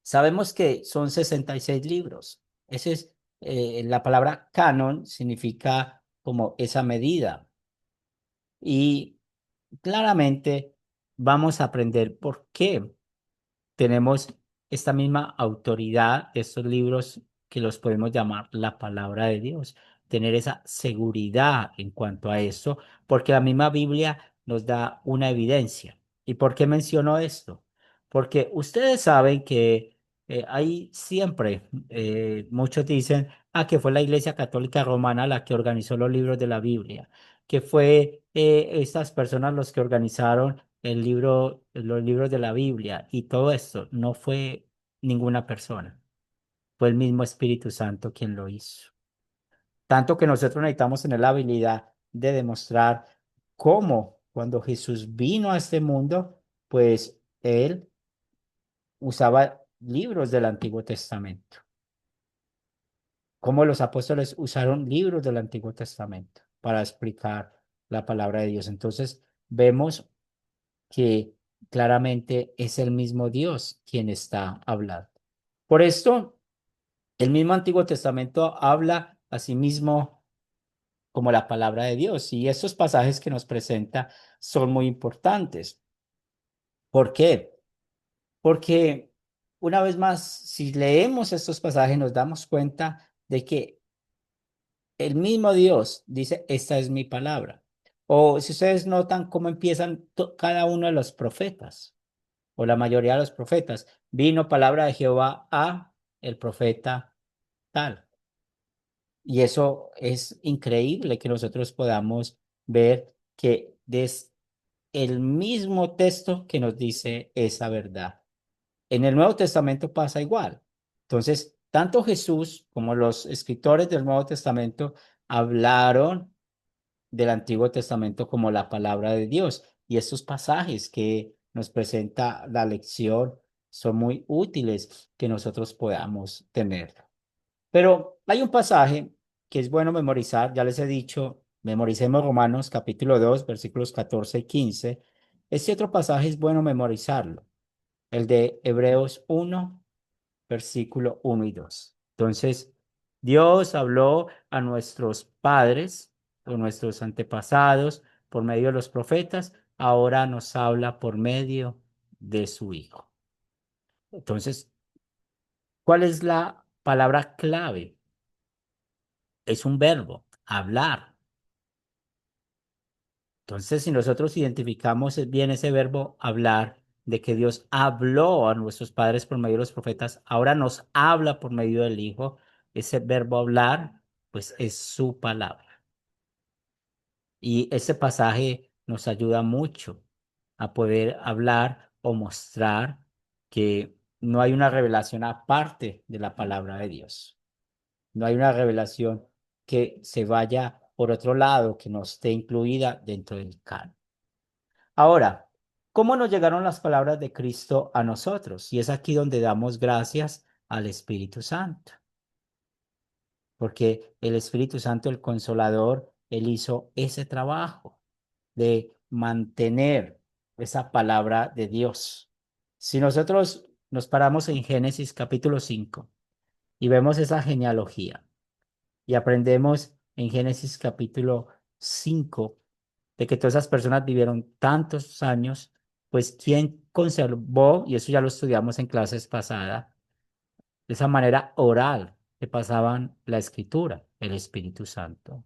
sabemos que son 66 libros. Ese es, la palabra canon significa como esa medida. Y claramente vamos a aprender por qué tenemos esta misma autoridad de estos libros que los podemos llamar la palabra de Dios, tener esa seguridad en cuanto a eso, porque la misma Biblia nos da una evidencia. ¿Y por qué menciono esto? Porque ustedes saben que hay siempre, muchos dicen, que fue la Iglesia Católica Romana la que organizó los libros de la Biblia, que fue estas personas los que organizaron los libros de la Biblia, y todo esto no fue ninguna persona, fue el mismo Espíritu Santo quien lo hizo. Tanto que nosotros necesitamos tener la habilidad de demostrar cómo cuando Jesús vino a este mundo, pues él usaba libros del Antiguo Testamento, cómo los apóstoles usaron libros del Antiguo Testamento para explicar la palabra de Dios. Entonces vemos que claramente es el mismo Dios quien está hablando. Por esto, el mismo Antiguo Testamento habla a sí mismo como la palabra de Dios, y estos pasajes que nos presenta son muy importantes. ¿Por qué? Porque una vez más, si leemos estos pasajes, nos damos cuenta de que el mismo Dios dice, esta es mi palabra. O si ustedes notan cómo empiezan cada uno de los profetas, o la mayoría de los profetas, vino palabra de Jehová a el profeta tal. Y eso es increíble que nosotros podamos ver que es el mismo texto que nos dice esa verdad. En el Nuevo Testamento pasa igual. Entonces, tanto Jesús como los escritores del Nuevo Testamento hablaron del Antiguo Testamento como la palabra de Dios. Y estos pasajes que nos presenta la lección son muy útiles que nosotros podamos tener. Pero hay un pasaje que es bueno memorizar, ya les he dicho, memoricemos Romanos capítulo 2 versículos 14 y 15. Este otro pasaje es bueno memorizarlo, el de Hebreos 1 versículo 1 y 2. Entonces, Dios habló a nuestros padres o nuestros antepasados por medio de los profetas, ahora nos habla por medio de su Hijo. Entonces, ¿cuál es la palabra clave? Es un verbo, hablar. Entonces, si nosotros identificamos bien ese verbo hablar, de que Dios habló a nuestros padres por medio de los profetas, ahora nos habla por medio del Hijo, ese verbo hablar, pues es su palabra. Y ese pasaje nos ayuda mucho a poder hablar o mostrar que no hay una revelación aparte de la palabra de Dios. No hay una revelación que se vaya por otro lado, que no esté incluida dentro del canon. Ahora, ¿cómo nos llegaron las palabras de Cristo a nosotros? Y es aquí donde damos gracias al Espíritu Santo, porque el Espíritu Santo, el Consolador, él hizo ese trabajo de mantener esa palabra de Dios. Si nosotros nos paramos en Génesis capítulo 5 y vemos esa genealogía, y aprendemos en Génesis capítulo 5 de que todas esas personas vivieron tantos años, pues ¿quién conservó? Y eso ya lo estudiamos en clases pasadas, de esa manera oral que pasaban la escritura, el Espíritu Santo.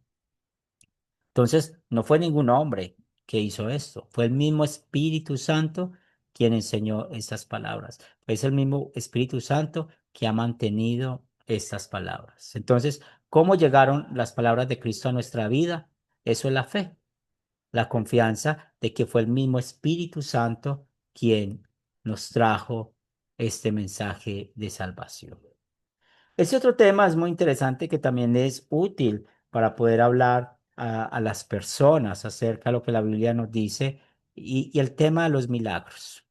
Entonces, no fue ningún hombre que hizo esto, fue el mismo Espíritu Santo quien enseñó estas palabras. Es el mismo Espíritu Santo que ha mantenido estas palabras. Entonces, ¿cómo llegaron las palabras de Cristo a nuestra vida? Eso es la fe, la confianza de que fue el mismo Espíritu Santo quien nos trajo este mensaje de salvación. Ese otro tema es muy interesante que también es útil para poder hablar a las personas acerca de lo que la Biblia nos dice y el tema de los milagros.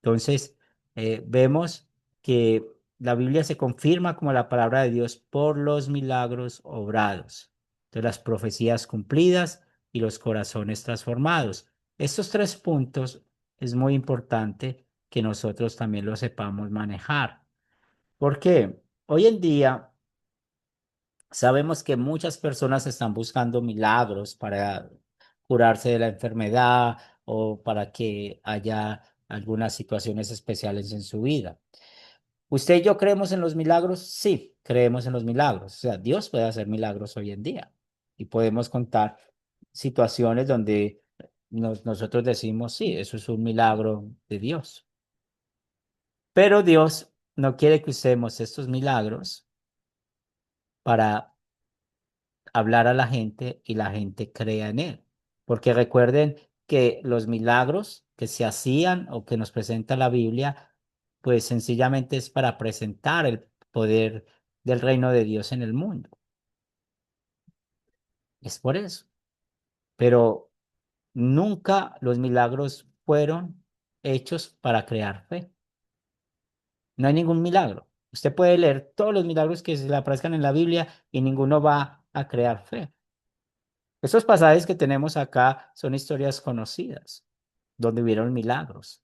Entonces, vemos que la Biblia se confirma como la palabra de Dios por los milagros obrados, de las profecías cumplidas y los corazones transformados. Estos tres puntos es muy importante que nosotros también los sepamos manejar. ¿Por qué? Hoy en día sabemos que muchas personas están buscando milagros para curarse de la enfermedad o para que haya algunas situaciones especiales en su vida. ¿Usted y yo creemos en los milagros? Sí, creemos en los milagros. O sea, Dios puede hacer milagros hoy en día y podemos contar situaciones donde nosotros decimos, sí, eso es un milagro de Dios. Pero Dios no quiere que usemos estos milagros para hablar a la gente y la gente crea en él. Porque recuerden que los milagros que se hacían o que nos presenta la Biblia, pues sencillamente es para presentar el poder del reino de Dios en el mundo. Es por eso. Pero nunca los milagros fueron hechos para crear fe. No hay ningún milagro. Usted puede leer todos los milagros que se le aparezcan en la Biblia y ninguno va a crear fe. Estos pasajes que tenemos acá son historias conocidas, donde hubieron milagros.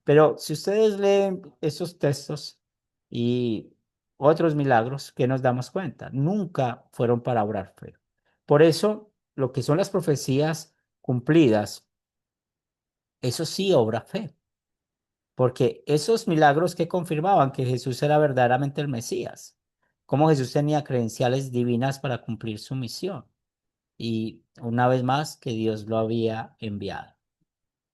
Pero si ustedes leen esos textos y otros milagros, ¿qué nos damos cuenta? Nunca fueron para obrar fe. Por eso, lo que son las profecías cumplidas, eso sí obra fe, porque esos milagros que confirmaban que Jesús era verdaderamente el Mesías, cómo Jesús tenía credenciales divinas para cumplir su misión y una vez más que Dios lo había enviado.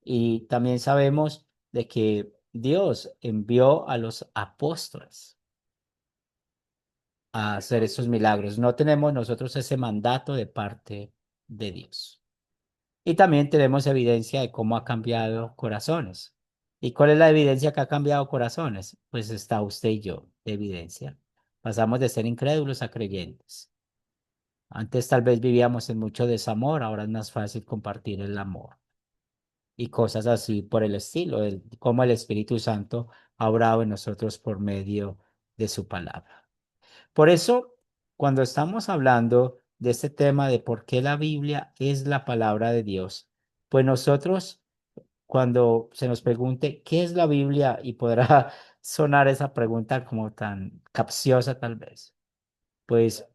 Y también sabemos de que Dios envió a los apóstoles. a hacer esos milagros. No tenemos nosotros ese mandato de parte de Dios. Y también tenemos evidencia de cómo ha cambiado corazones. ¿Y cuál es la evidencia que ha cambiado corazones? Pues está usted y yo de evidencia. Pasamos de ser incrédulos a creyentes. Antes tal vez vivíamos en mucho desamor, ahora es más fácil compartir el amor y cosas así por el estilo, cómo el Espíritu Santo ha obrado en nosotros por medio de su palabra. Por eso, cuando estamos hablando de este tema de por qué la Biblia es la palabra de Dios, pues nosotros, cuando se nos pregunte qué es la Biblia, y podrá sonar esa pregunta como tan capciosa tal vez, pues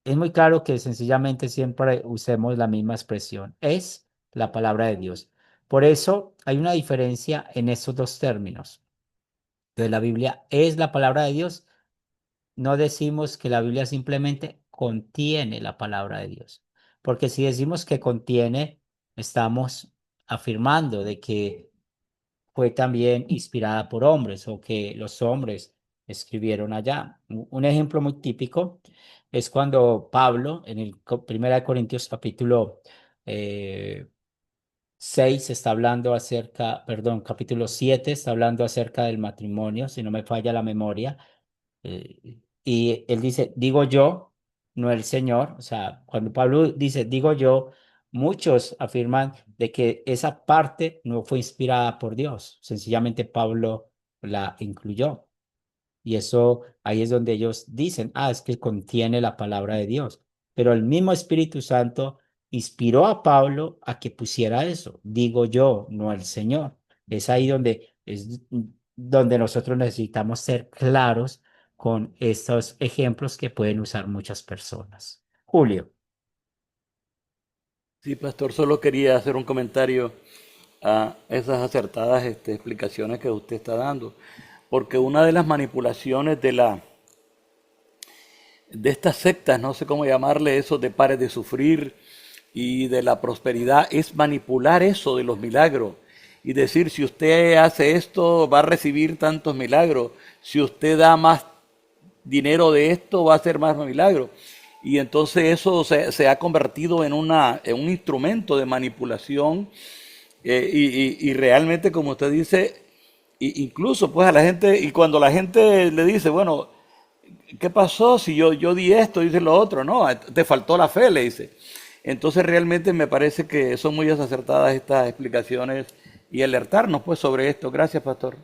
es muy claro que sencillamente siempre usemos la misma expresión, es la palabra de Dios. Por eso hay una diferencia en estos dos términos. Entonces, la Biblia es la palabra de Dios. No decimos que la Biblia simplemente contiene la palabra de Dios, porque si decimos que contiene, estamos afirmando de que fue también inspirada por hombres o que los hombres escribieron allá. Un ejemplo muy típico es cuando Pablo, en el Primera de Corintios capítulo 6 está hablando acerca, perdón, capítulo 7 está hablando acerca del matrimonio, si no me falla la memoria, y él dice, digo yo, no el Señor. O sea, cuando Pablo dice, digo yo, muchos afirman de que esa parte no fue inspirada por Dios. Sencillamente Pablo la incluyó. Y eso, ahí es donde ellos dicen, es que contiene la palabra de Dios. Pero el mismo Espíritu Santo inspiró a Pablo a que pusiera eso. Digo yo, no el Señor. Es ahí donde nosotros necesitamos ser claros con estos ejemplos que pueden usar muchas personas. Julio. Sí, pastor, solo quería hacer un comentario a esas acertadas explicaciones que usted está dando, porque una de las manipulaciones de estas sectas, no sé cómo llamarle eso, de pares de sufrir y de la prosperidad, es manipular eso de los milagros y decir, si usted hace esto, va a recibir tantos milagros, si usted da más dinero de esto, va a hacer más milagros. Y entonces eso se ha convertido en un instrumento de manipulación y realmente, como usted dice, incluso pues a la gente, y cuando la gente le dice, bueno, ¿qué pasó si yo di esto, dice lo otro? No, te faltó la fe, le dice. Entonces realmente me parece que son muy acertadas estas explicaciones y alertarnos pues sobre esto. Gracias, pastor.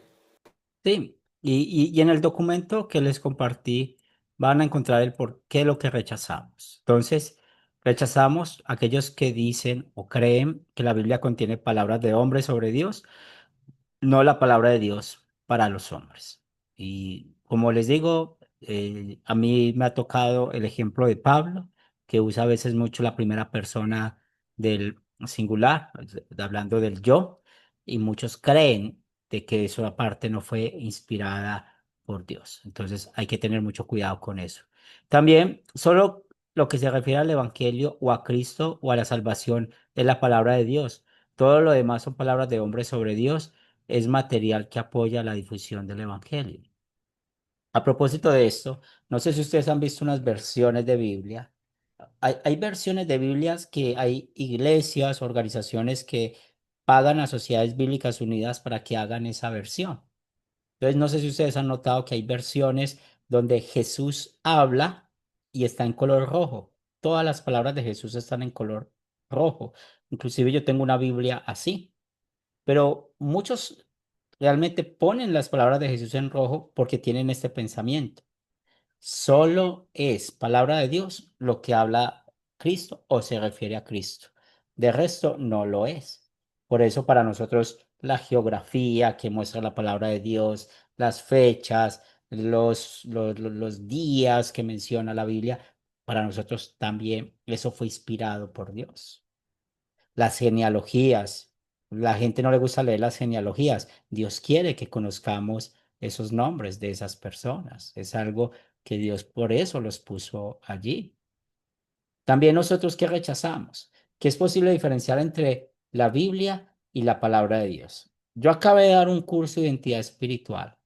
Sí, y en el documento que les compartí van a encontrar el por qué lo que rechazamos. Entonces, rechazamos aquellos que dicen o creen que la Biblia contiene palabras de hombres sobre Dios, no la palabra de Dios para los hombres. Y como les digo, a mí me ha tocado el ejemplo de Pablo, que usa a veces mucho la primera persona del singular, hablando del yo, y muchos creen de que eso aparte no fue inspirada por Dios. Entonces hay que tener mucho cuidado con eso. También solo lo que se refiere al Evangelio o a Cristo o a la salvación es la palabra de Dios. Todo lo demás son palabras de hombres sobre Dios, es material que apoya la difusión del Evangelio. A propósito de esto, no sé si ustedes han visto unas versiones de Biblia. Hay versiones de Biblias que hay iglesias, organizaciones que pagan a Sociedades Bíblicas Unidas para que hagan esa versión. Entonces, no sé si ustedes han notado que hay versiones donde Jesús habla y está en color rojo. Todas las palabras de Jesús están en color rojo. Inclusive yo tengo una Biblia así. Pero muchos realmente ponen las palabras de Jesús en rojo porque tienen este pensamiento. Solo es palabra de Dios lo que habla Cristo o se refiere a Cristo. De resto, no lo es. Por eso para nosotros la geografía que muestra la palabra de Dios, las fechas, los días que menciona la Biblia, para nosotros también eso fue inspirado por Dios. Las genealogías. La gente no le gusta leer las genealogías. Dios quiere que conozcamos esos nombres de esas personas. Es algo que Dios por eso los puso allí. También nosotros que rechazamos, que es posible diferenciar entre la Biblia y la palabra de Dios. Yo acabé de dar un curso de identidad espiritual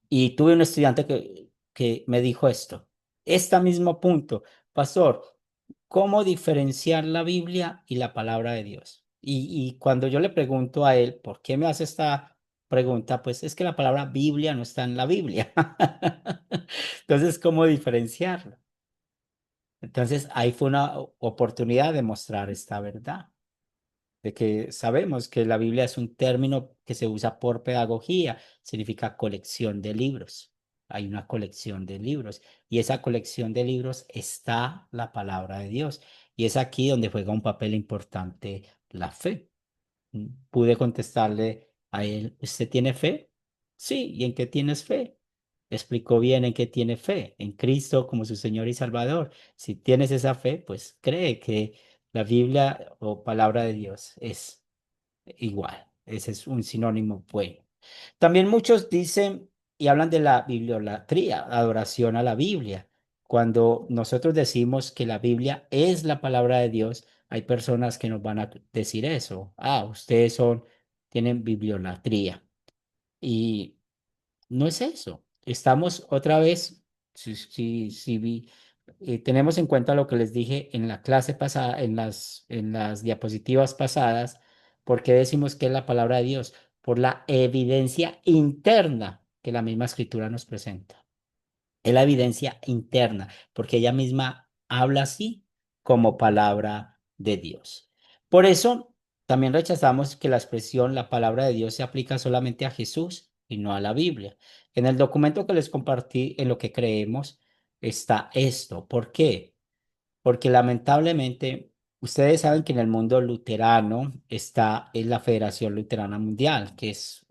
y tuve un estudiante que me dijo esto, este mismo punto, pastor, ¿cómo diferenciar la Biblia y la palabra de Dios? Y cuando yo le pregunto a él, ¿por qué me hace esta pregunta? Pues es que la palabra Biblia no está en la Biblia. Entonces, ¿cómo diferenciarlo? Entonces, ahí fue una oportunidad de mostrar esta verdad, de que sabemos que la Biblia es un término que se usa por pedagogía, significa colección de libros. Hay una colección de libros y esa colección de libros está la palabra de Dios. Y es aquí donde juega un papel importante la fe. Pude contestarle a él, ¿usted tiene fe? Sí, ¿y en qué tienes fe? Explicó bien en qué tiene fe, en Cristo como su Señor y Salvador. Si tienes esa fe, pues cree que la Biblia o palabra de Dios es igual. Ese es un sinónimo bueno. También muchos dicen y hablan de la bibliolatría, adoración a la Biblia. Cuando nosotros decimos que la Biblia es la palabra de Dios, hay personas que nos van a decir eso. Ah, ustedes tienen bibliolatría. Y no es eso. Estamos otra vez, si tenemos en cuenta lo que les dije en la clase pasada, en las diapositivas pasadas, ¿por qué decimos que es la palabra de Dios? Por la evidencia interna que la misma escritura nos presenta. Es la evidencia interna, porque ella misma habla así como palabra de Dios. Por eso, también rechazamos que la expresión la palabra de Dios se aplica solamente a Jesús y no a la Biblia. En el documento que les compartí, en lo que creemos, está esto. ¿Por qué? Porque lamentablemente, ustedes saben que en el mundo luterano está en la Federación Luterana Mundial, que es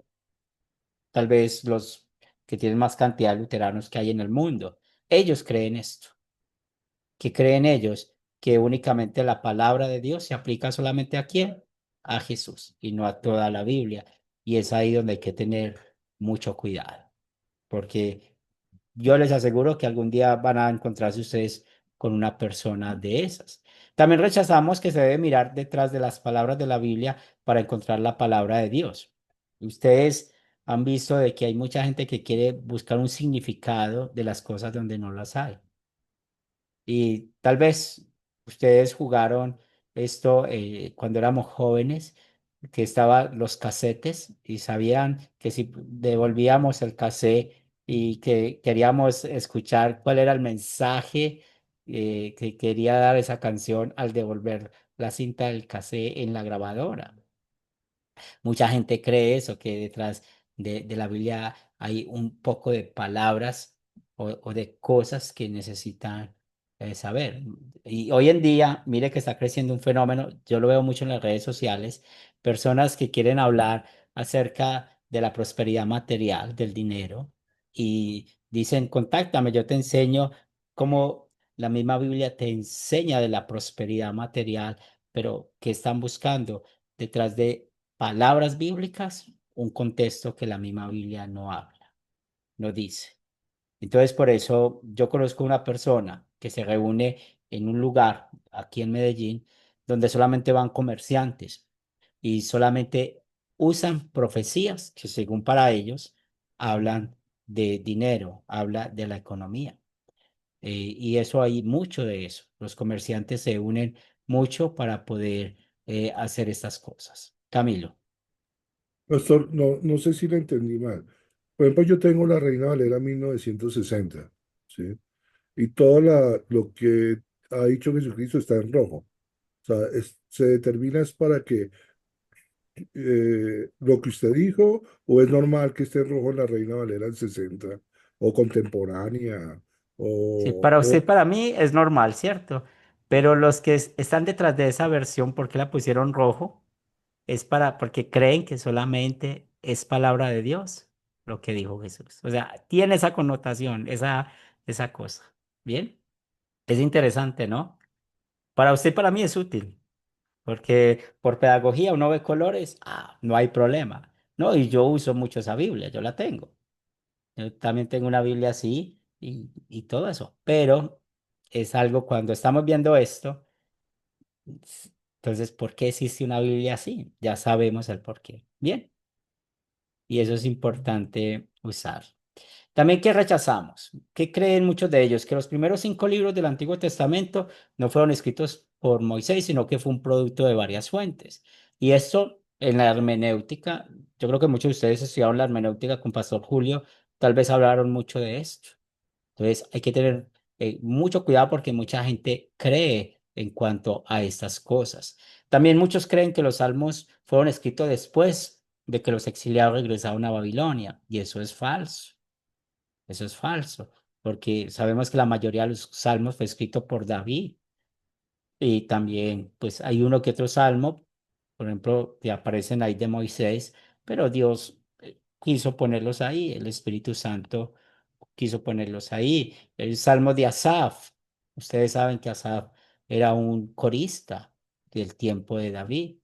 tal vez los que tienen más cantidad de luteranos que hay en el mundo. Ellos creen esto, que creen ellos que únicamente la palabra de Dios se aplica solamente a quién, a Jesús y no a toda la Biblia. Y es ahí donde hay que tener mucho cuidado, porque yo les aseguro que algún día van a encontrarse ustedes con una persona de esas. También rechazamos que se debe mirar detrás de las palabras de la Biblia para encontrar la palabra de Dios. Ustedes han visto de que hay mucha gente que quiere buscar un significado de las cosas donde no las hay. Y tal vez ustedes jugaron esto cuando éramos jóvenes, que estaban los casetes y sabían que si devolvíamos el cassette y que queríamos escuchar cuál era el mensaje que quería dar esa canción al devolver la cinta del cassette en la grabadora. Mucha gente cree eso, que detrás de la Biblia hay un poco de palabras o de cosas que necesitan saber. Y hoy en día, mire que está creciendo un fenómeno, yo lo veo mucho en las redes sociales, personas que quieren hablar acerca de la prosperidad material, del dinero, y dicen, contáctame, yo te enseño cómo la misma Biblia te enseña de la prosperidad material, pero ¿qué están buscando? Detrás de palabras bíblicas, un contexto que la misma Biblia no habla, no dice. Entonces, por eso yo conozco una persona que se reúne en un lugar aquí en Medellín donde solamente van comerciantes y solamente usan profecías que según para ellos hablan de dinero, habla de la economía. Y eso hay mucho de eso. Los comerciantes se unen mucho para poder hacer estas cosas. Camilo. Pastor, no, no sé si lo entendí mal. Por ejemplo, yo tengo la Reina Valera 1960, ¿sí? Y todo lo que ha dicho Jesucristo está en rojo. O sea, se determina es para que lo que usted dijo, o es normal que esté en rojo en la Reina Valera en 60, o contemporánea, Sí, para usted, o para mí es normal, ¿cierto? Pero los que están detrás de esa versión, ¿por qué la pusieron rojo? Es porque creen que solamente es palabra de Dios lo que dijo Jesús. O sea, tiene esa connotación, esa cosa. Bien, es interesante, ¿no? Para usted, para mí es útil, porque por pedagogía uno ve colores, no hay problema. No, y yo uso mucho esa Biblia, yo la tengo. Yo también tengo una Biblia así y todo eso, pero es algo cuando estamos viendo esto, entonces, ¿por qué existe una Biblia así? Ya sabemos el por qué. Bien, y eso es importante usar. También, ¿qué rechazamos? ¿Qué creen muchos de ellos? Que los primeros 5 libros del Antiguo Testamento no fueron escritos por Moisés, sino que fue un producto de varias fuentes. Y esto en la hermenéutica, yo creo que muchos de ustedes estudiaron la hermenéutica con Pastor Julio, tal vez hablaron mucho de esto. Entonces hay que tener mucho cuidado porque mucha gente cree en cuanto a estas cosas. También muchos creen que los salmos fueron escritos después de que los exiliados regresaron a Babilonia, y eso es falso. Eso es falso, porque sabemos que la mayoría de los salmos fue escrito por David, y también pues hay uno que otro salmo, por ejemplo, que aparecen ahí de Moisés, pero Dios quiso ponerlos ahí, el Espíritu Santo quiso ponerlos ahí. El salmo de Asaf, ustedes saben que Asaf era un corista del tiempo de David,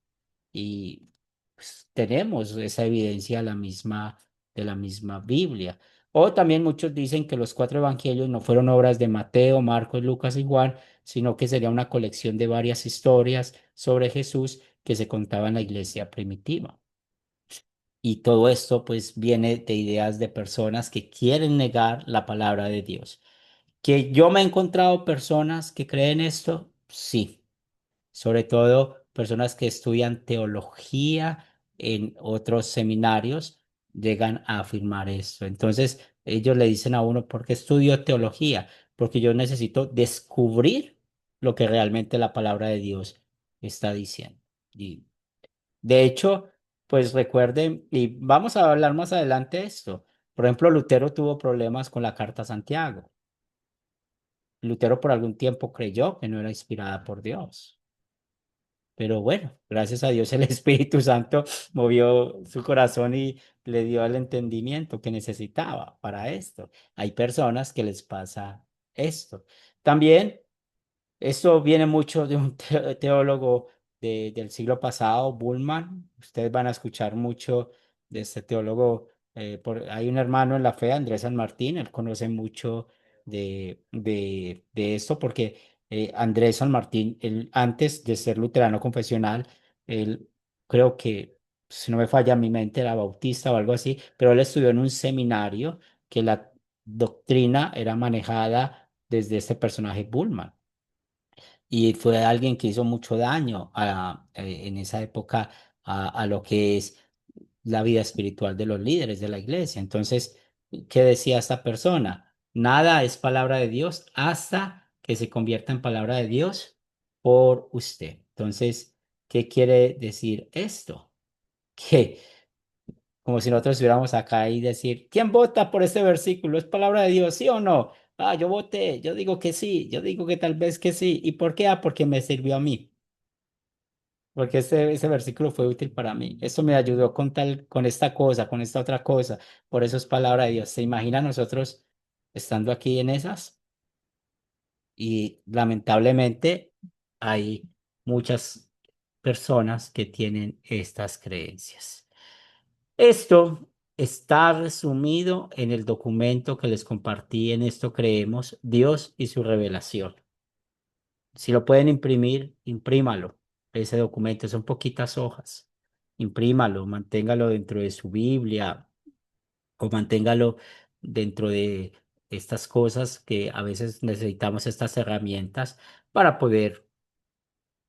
y pues, tenemos esa evidencia de la misma Biblia. O también muchos dicen que los 4 evangelios no fueron obras de Mateo, Marcos, Lucas y Juan, sino que sería una colección de varias historias sobre Jesús que se contaba en la iglesia primitiva. Y todo esto pues viene de ideas de personas que quieren negar la palabra de Dios. ¿Que yo me he encontrado personas que creen esto? Sí, sobre todo personas que estudian teología en otros seminarios llegan a afirmar esto. Entonces, ellos le dicen a uno: ¿por qué estudio teología? Porque yo necesito descubrir lo que realmente la palabra de Dios está diciendo. Y de hecho, pues recuerden, y vamos a hablar más adelante de esto. Por ejemplo, Lutero tuvo problemas con la carta a Santiago. Lutero por algún tiempo creyó que no era inspirada por Dios. Pero bueno, gracias a Dios el Espíritu Santo movió su corazón y le dio el entendimiento que necesitaba para esto. Hay personas que les pasa esto. También esto viene mucho de un teólogo del siglo pasado, Bullman. Ustedes van a escuchar mucho de este teólogo. Hay un hermano en la fe, Andrés San Martín, él conoce mucho de esto porque Andrés San Martín, él, antes de ser luterano confesional, él creo que, si no me falla mi mente, era bautista o algo así, pero él estudió en un seminario que la doctrina era manejada desde este personaje Bullman, y fue alguien que hizo mucho daño en esa época a lo que es la vida espiritual de los líderes de la iglesia. Entonces, ¿qué decía esta persona? Nada es palabra de Dios hasta que se convierta en palabra de Dios por usted. Entonces, ¿qué quiere decir esto? Que como si nosotros estuviéramos acá y decir: ¿quién vota por este versículo? ¿Es palabra de Dios, sí o no? Ah, yo voté, yo digo que sí, yo digo que tal vez que sí. ¿Y por qué? Ah, porque me sirvió a mí, porque ese versículo fue útil para mí. Esto me ayudó con tal, con esta cosa, con esta otra cosa. Por eso es palabra de Dios. ¿Se imagina nosotros estando aquí en esas? Y lamentablemente hay muchas personas que tienen estas creencias. Esto está resumido en el documento que les compartí en Esto Creemos, Dios y su revelación. Si lo pueden imprimir, imprímalo. Ese documento son poquitas hojas. Imprímalo, manténgalo dentro de su Biblia o manténgalo dentro de estas cosas que a veces necesitamos, estas herramientas para poder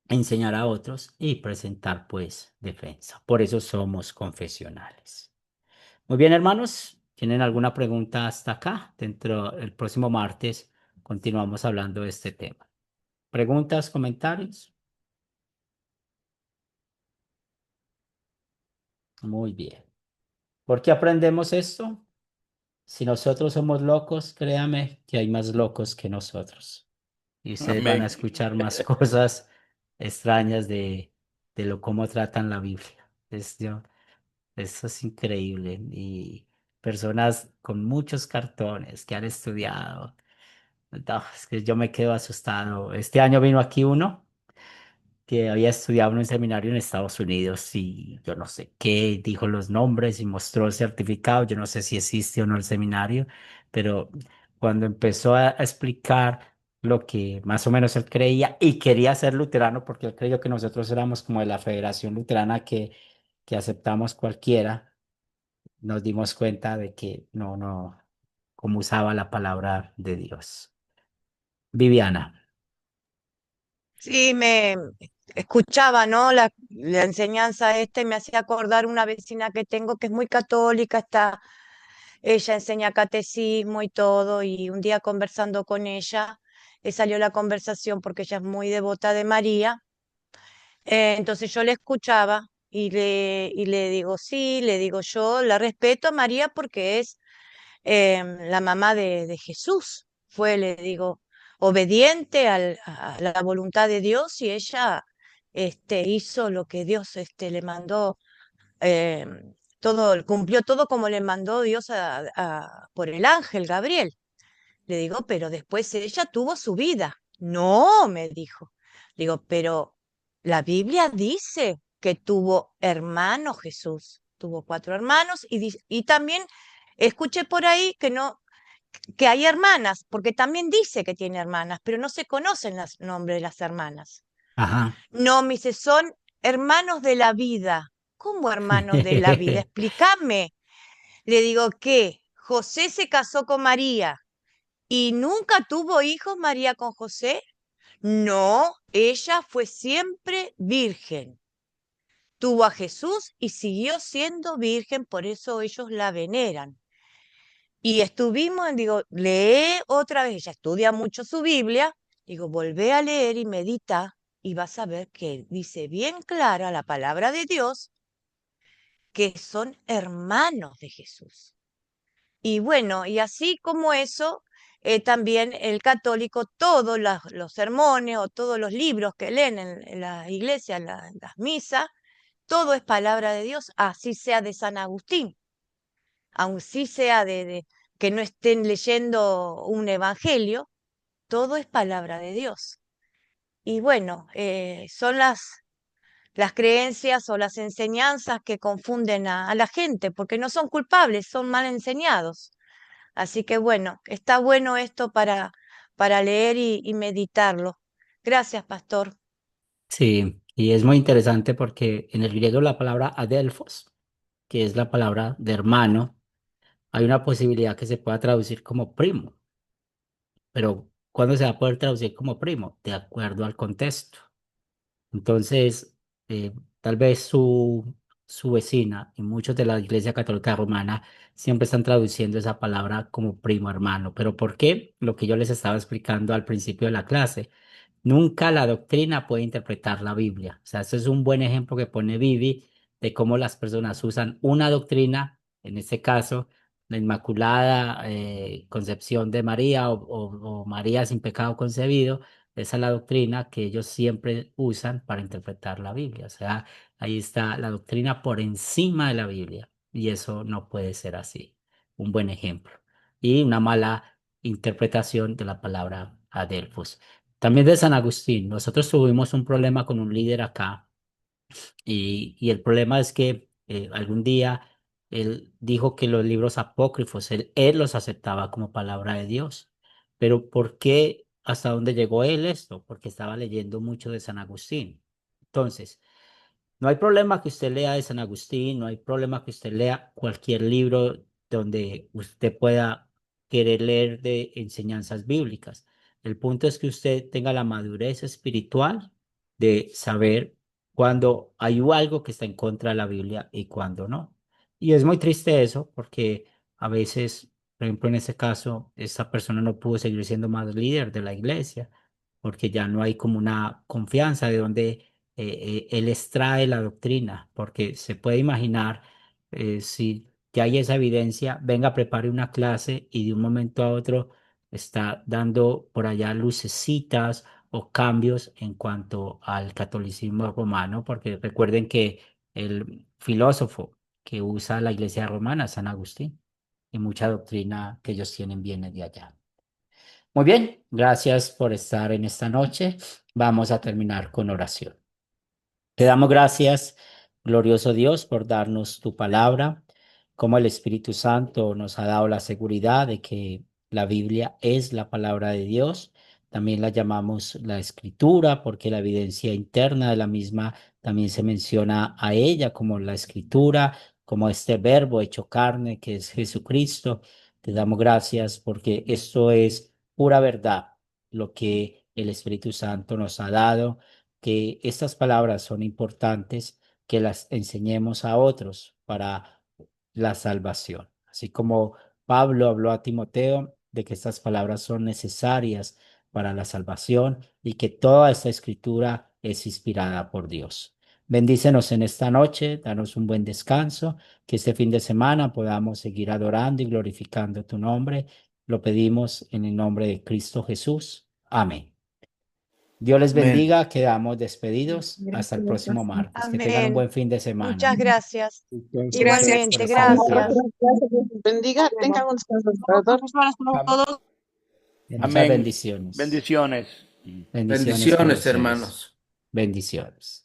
enseñar a otros y presentar pues defensa. Por eso somos confesionales. Muy bien, hermanos, ¿tienen alguna pregunta hasta acá? Dentro del próximo martes continuamos hablando de este tema. ¿Preguntas, comentarios? Muy bien. ¿Por qué aprendemos esto? Si nosotros somos locos, créame que hay más locos que nosotros. Y ustedes van a Amén. escuchar más cosas extrañas de lo cómo tratan la Biblia. Eso es increíble. Y personas con muchos cartones que han estudiado. No, es que yo me quedo asustado. Este año vino aquí uno que había estudiado en un seminario en Estados Unidos y yo no sé qué, dijo los nombres y mostró el certificado. Yo no sé si existe o no el seminario, pero cuando empezó a explicar lo que más o menos él creía y quería ser luterano, porque él creyó que nosotros éramos como de la Federación Luterana que aceptamos cualquiera, nos dimos cuenta de que no, no. cómo usaba la palabra de Dios. Viviana. Sí, me escuchaba, ¿no? La enseñanza esta y me hacía acordar una vecina que tengo que es muy católica, ella enseña catecismo y todo, y un día conversando con ella, salió la conversación porque ella es muy devota de María. Entonces yo le escuchaba y le digo, sí, le digo, yo la respeto a María porque es la mamá de Jesús. Fue, le digo, obediente a la voluntad de Dios y ella hizo lo que Dios le mandó, todo, cumplió todo como le mandó Dios por el ángel Gabriel. Le digo, pero después ella tuvo su vida. No, me dijo. Digo, pero la Biblia dice que tuvo hermanos Jesús. Tuvo 4 hermanos y también escuché por ahí que no, que hay hermanas, porque también dice que tiene hermanas, pero no se conocen los nombres de las hermanas. Ajá. No, me dice, son hermanos de la vida. ¿Cómo hermanos de la vida? Explícame. Le digo que José se casó con María y nunca tuvo hijos María con José. No, ella fue siempre virgen. Tuvo a Jesús y siguió siendo virgen, por eso ellos la veneran. Y estuvimos, digo, lee otra vez, ella estudia mucho su Biblia, digo, volvé a leer y medita y vas a ver que dice bien clara la palabra de Dios que son hermanos de Jesús. Y bueno, y así como eso, también el católico, todos los sermones o todos los libros que leen en la iglesia, en las misas, todo es palabra de Dios, así sea de San Agustín, aun si sea que no estén leyendo un evangelio, todo es palabra de Dios. Y bueno, son las creencias o las enseñanzas que confunden a la gente, porque no son culpables, son mal enseñados. Así que bueno, está bueno esto para leer y meditarlo. Gracias, pastor. Sí, y es muy interesante porque en el griego la palabra adelphos, que es la palabra de hermano, hay una posibilidad que se pueda traducir como primo, pero ¿cuándo se va a poder traducir como primo? De acuerdo al contexto. Entonces, tal vez su vecina y muchos de la Iglesia Católica Romana siempre están traduciendo esa palabra como primo hermano. ¿Pero por qué? Lo que yo les estaba explicando al principio de la clase. Nunca la doctrina puede interpretar la Biblia. O sea, eso es un buen ejemplo que pone Vivi de cómo las personas usan una doctrina, en este caso, la Inmaculada Concepción de María o María sin pecado concebido. Esa es la doctrina que ellos siempre usan para interpretar la Biblia. O sea, ahí está la doctrina por encima de la Biblia. Y eso no puede ser así. Un buen ejemplo. Y una mala interpretación de la palabra adelphos. También de San Agustín. Nosotros tuvimos un problema con un líder acá y el problema es que algún día él dijo que los libros apócrifos, él los aceptaba como palabra de Dios. Pero ¿por qué? ¿Hasta dónde llegó él esto? Porque estaba leyendo mucho de San Agustín. Entonces, no hay problema que usted lea de San Agustín, no hay problema que usted lea cualquier libro donde usted pueda querer leer de enseñanzas bíblicas. El punto es que usted tenga la madurez espiritual de saber cuando hay algo que está en contra de la Biblia y cuando no. Y es muy triste eso porque a veces, por ejemplo, en este caso, esta persona no pudo seguir siendo más líder de la iglesia porque ya no hay como una confianza de donde él extrae la doctrina, porque se puede imaginar si ya hay esa evidencia, venga, prepare una clase y de un momento a otro está dando por allá lucecitas o cambios en cuanto al catolicismo romano, porque recuerden que el filósofo que usa la iglesia romana es San Agustín y mucha doctrina que ellos tienen viene de allá. Muy bien, gracias por estar en esta noche. Vamos a terminar con oración. Te damos gracias, glorioso Dios, por darnos tu palabra, como el Espíritu Santo nos ha dado la seguridad de que la Biblia es la palabra de Dios. También la llamamos la Escritura, porque la evidencia interna de la misma también se menciona a ella como la Escritura, como este verbo hecho carne que es Jesucristo. Te damos gracias porque esto es pura verdad, lo que el Espíritu Santo nos ha dado, que estas palabras son importantes, que las enseñemos a otros para la salvación. Así como Pablo habló a Timoteo de que estas palabras son necesarias para la salvación y que toda esta escritura es inspirada por Dios. Bendícenos en esta noche, danos un buen descanso, que este fin de semana podamos seguir adorando y glorificando tu nombre. Lo pedimos en el nombre de Cristo Jesús. Amén. Dios les Amén. bendiga, quedamos despedidos. Hasta el Gracias, próximo pastor. martes. Que tengan un Amén. buen fin de Muchas semana. gracias. Descansen Gracias. Igualmente, Por estar aquí. gracias. Bendiga, tengan un Am- todos. Muchas Amén. bendiciones. Bendiciones. Bendiciones para Bendiciones, ustedes. hermanos. Bendiciones.